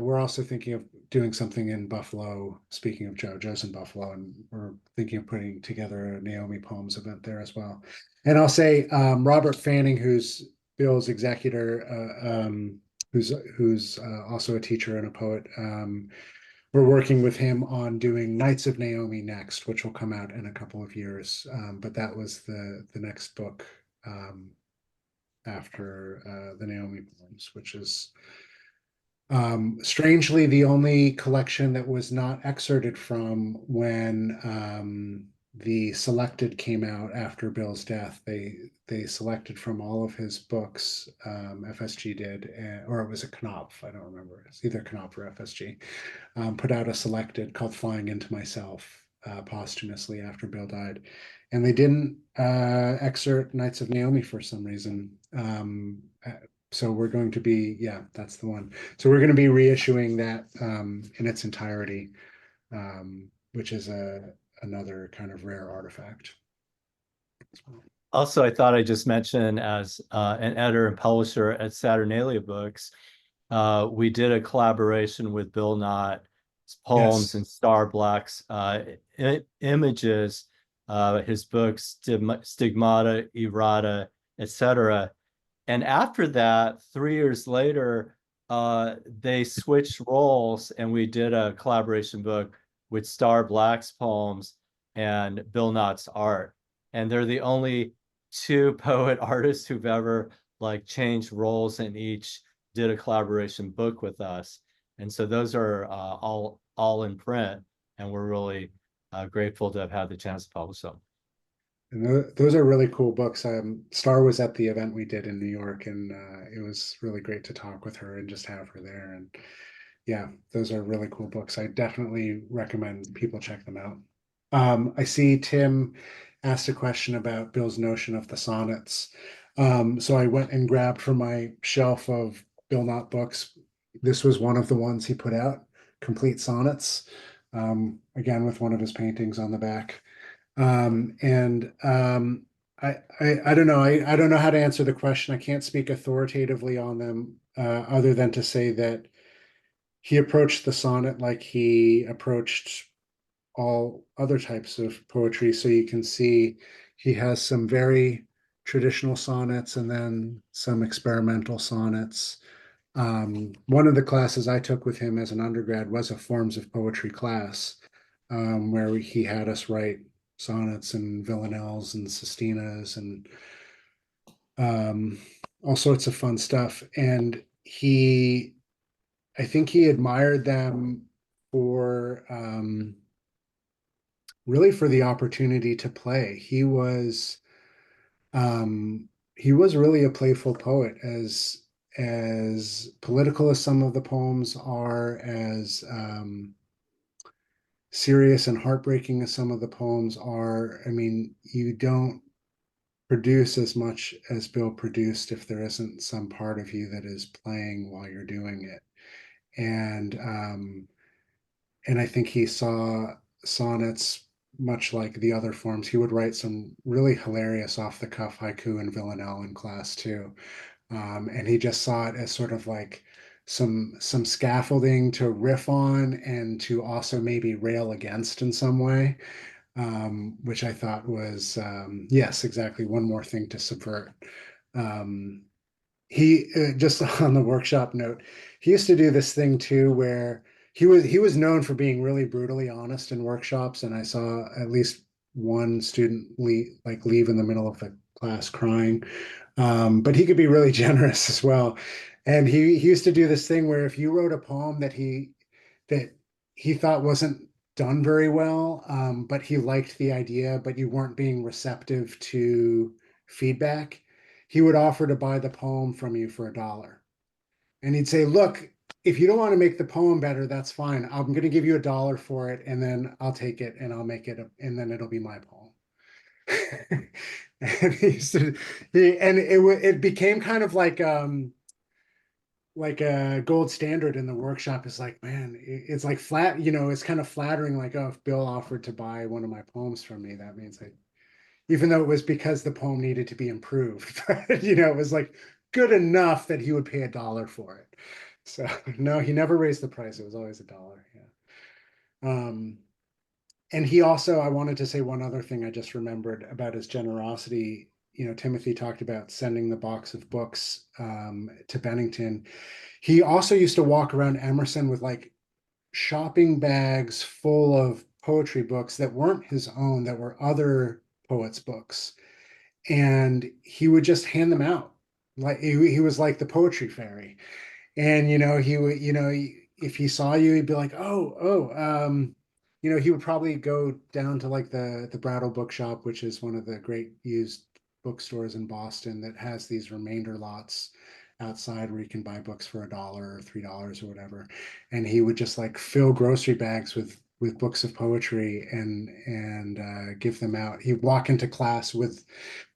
we're also thinking of doing something in Buffalo. Speaking of Joe's in Buffalo, and we're thinking of putting together a Naomi Poems event there as well. And I'll say Robert Fanning, who's Bill's executor, who's also a teacher and a poet. We're working with him on doing Knights of Naomi next, which will come out in a couple of years. But that was the next book after the Naomi Poems, which is strangely the only collection that was not excerpted from when the Selected came out after Bill's death. They selected from all of his books, FSG did, or it was a Knopf, I don't remember. It's either Knopf or FSG, put out a Selected called Flying Into Myself posthumously after Bill died. And they didn't excerpt Knights of Naomi for some reason. So we're going to be, that's the one. So we're going to be reissuing that in its entirety, which is another kind of rare artifact. Also, I thought I'd just mention, as an editor and publisher at Saturnalia Books, we did a collaboration with Bill Knott, Poems, and Star Black's images, his books, Stigmata, Errata, etc. And after that, 3 years later, they switched roles, and we did a collaboration book with Star Black's poems and Bill Knott's art. And they're the only two poet artists who've ever changed roles and each did a collaboration book with us. And so those are all in print, and we're really grateful to have had the chance to publish them. And those are really cool books. Star was at the event we did in New York, and it was really great to talk with her and just have her there. And yeah, those are really cool books. I definitely recommend people check them out. I see Tim asked a question about Bill's notion of the sonnets. So I went and grabbed from my shelf of Bill Knott books. This was one of the ones he put out, Complete Sonnets, again with one of his paintings on the back. And I don't know. I don't know how to answer the question. I can't speak authoritatively on them, other than to say that he approached the sonnet like he approached all other types of poetry. So you can see he has some very traditional sonnets and then some experimental sonnets. One of the classes I took with him as an undergrad was a forms of poetry class, where he had us write sonnets and villanelles and sestinas and all sorts of fun stuff. And I think he admired them for really for the opportunity to play. He was really a playful poet, as political as some of the poems are, as serious and heartbreaking as some of the poems are. I mean, you don't produce as much as Bill produced if there isn't some part of you that is playing while you're doing it. And I think he saw sonnets much like the other forms. He would write some really hilarious off the cuff haiku and villanelle in class too. And he just saw it as sort of like some scaffolding to riff on and to also maybe rail against in some way, which I thought was, yes, exactly, one more thing to subvert. He just on the workshop note, he used to do this thing too where he was known for being really brutally honest in workshops, and I saw at least one student leave in the middle of the class crying. But he could be really generous as well. And he used to do this thing where if you wrote a poem that he thought wasn't done very well, but he liked the idea, but you weren't being receptive to feedback, he would offer to buy the poem from you for $1. And he'd say, look, if you don't want to make the poem better, that's fine. I'm going to give you $1 for it, and then I'll take it and I'll make it, and then it'll be my poem. And it became kind of like a gold standard in the workshop. Is like, man, it's like flat, it's kind of flattering. Like, oh, if Bill offered to buy one of my poems from me, that means even though it was because the poem needed to be improved, it was like good enough that he would pay $1 for it. So no, he never raised the price. It was always $1. Yeah. And he also, I wanted to say one other thing I just remembered about his generosity. Timothy talked about sending the box of books to Bennington. He also used to walk around Emerson with like shopping bags full of poetry books that weren't his own, that were other poets' books. And he would just hand them out. Like he was like the poetry fairy. And, he would, if he saw you, he'd be like, he would probably go down to like the Brattle Bookshop, which is one of the great used bookstores in Boston that has these remainder lots outside where you can buy books for $1 or $3 or whatever. And he would just like fill grocery bags with books of poetry and give them out. He'd walk into class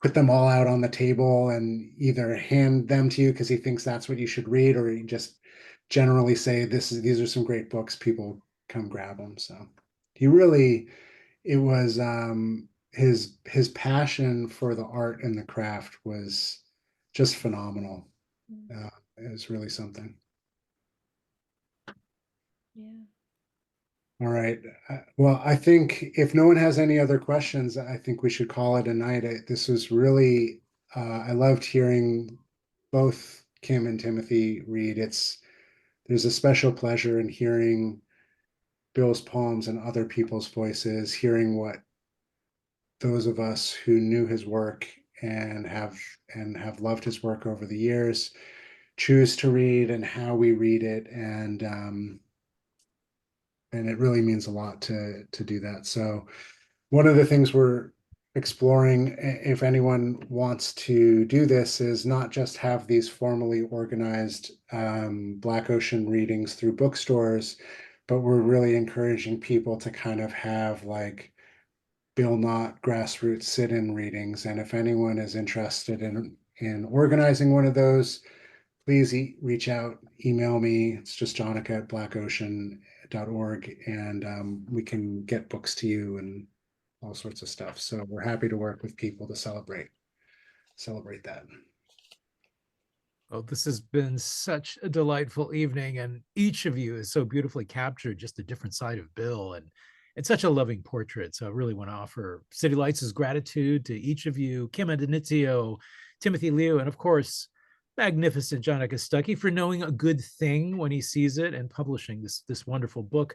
put them all out on the table and either hand them to you because he thinks that's what you should read, or he just generally say, these are some great books, people come grab them. So it was his passion for the art and the craft was just phenomenal. It was really something. Yeah. All right. Well, I think if no one has any other questions, I think we should call it a night. This was really, I loved hearing both Kim and Timothy read. There's a special pleasure in hearing Bill's poems and other people's voices, hearing what those of us who knew his work and have loved his work over the years choose to read and how we read it. And it really means a lot to do that. So one of the things we're exploring, if anyone wants to do this, is not just have these formally organized Black Ocean readings through bookstores, but we're really encouraging people to kind of have like Bill Knott grassroots sit-in readings. And if anyone is interested in organizing one of those, please reach out, email me. It's just janaka@blackocean.org, and we can get books to you and all sorts of stuff. So we're happy to work with people to celebrate that. Well, this has been such a delightful evening, and each of you has so beautifully captured just a different side of Bill, and it's such a loving portrait. So I really want to offer City Lights' gratitude to each of you, Kim Addonizio, Timothy Liu, and of course, magnificent Janaka Stucky for knowing a good thing when he sees it and publishing this wonderful book,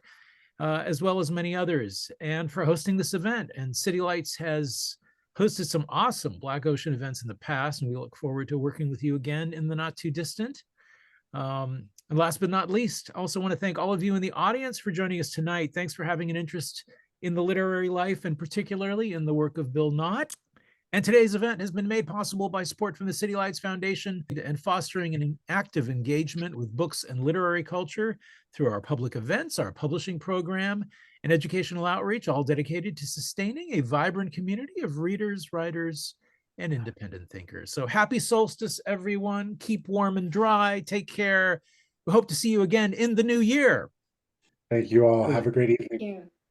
as well as many others, and for hosting this event. And City Lights has hosted some awesome Black Ocean events in the past, and we look forward to working with you again in the not too distant. And last but not least, I also want to thank all of you in the audience for joining us tonight. Thanks for having an interest in the literary life and particularly in the work of Bill Knott. And today's event has been made possible by support from the City Lights Foundation and fostering an active engagement with books and literary culture through our public events, our publishing program, and educational outreach, all dedicated to sustaining a vibrant community of readers, writers, and independent thinkers. So happy solstice, everyone. Keep warm and dry. Take care. We hope to see you again in the new year. Thank you all. Have a great evening. Yeah.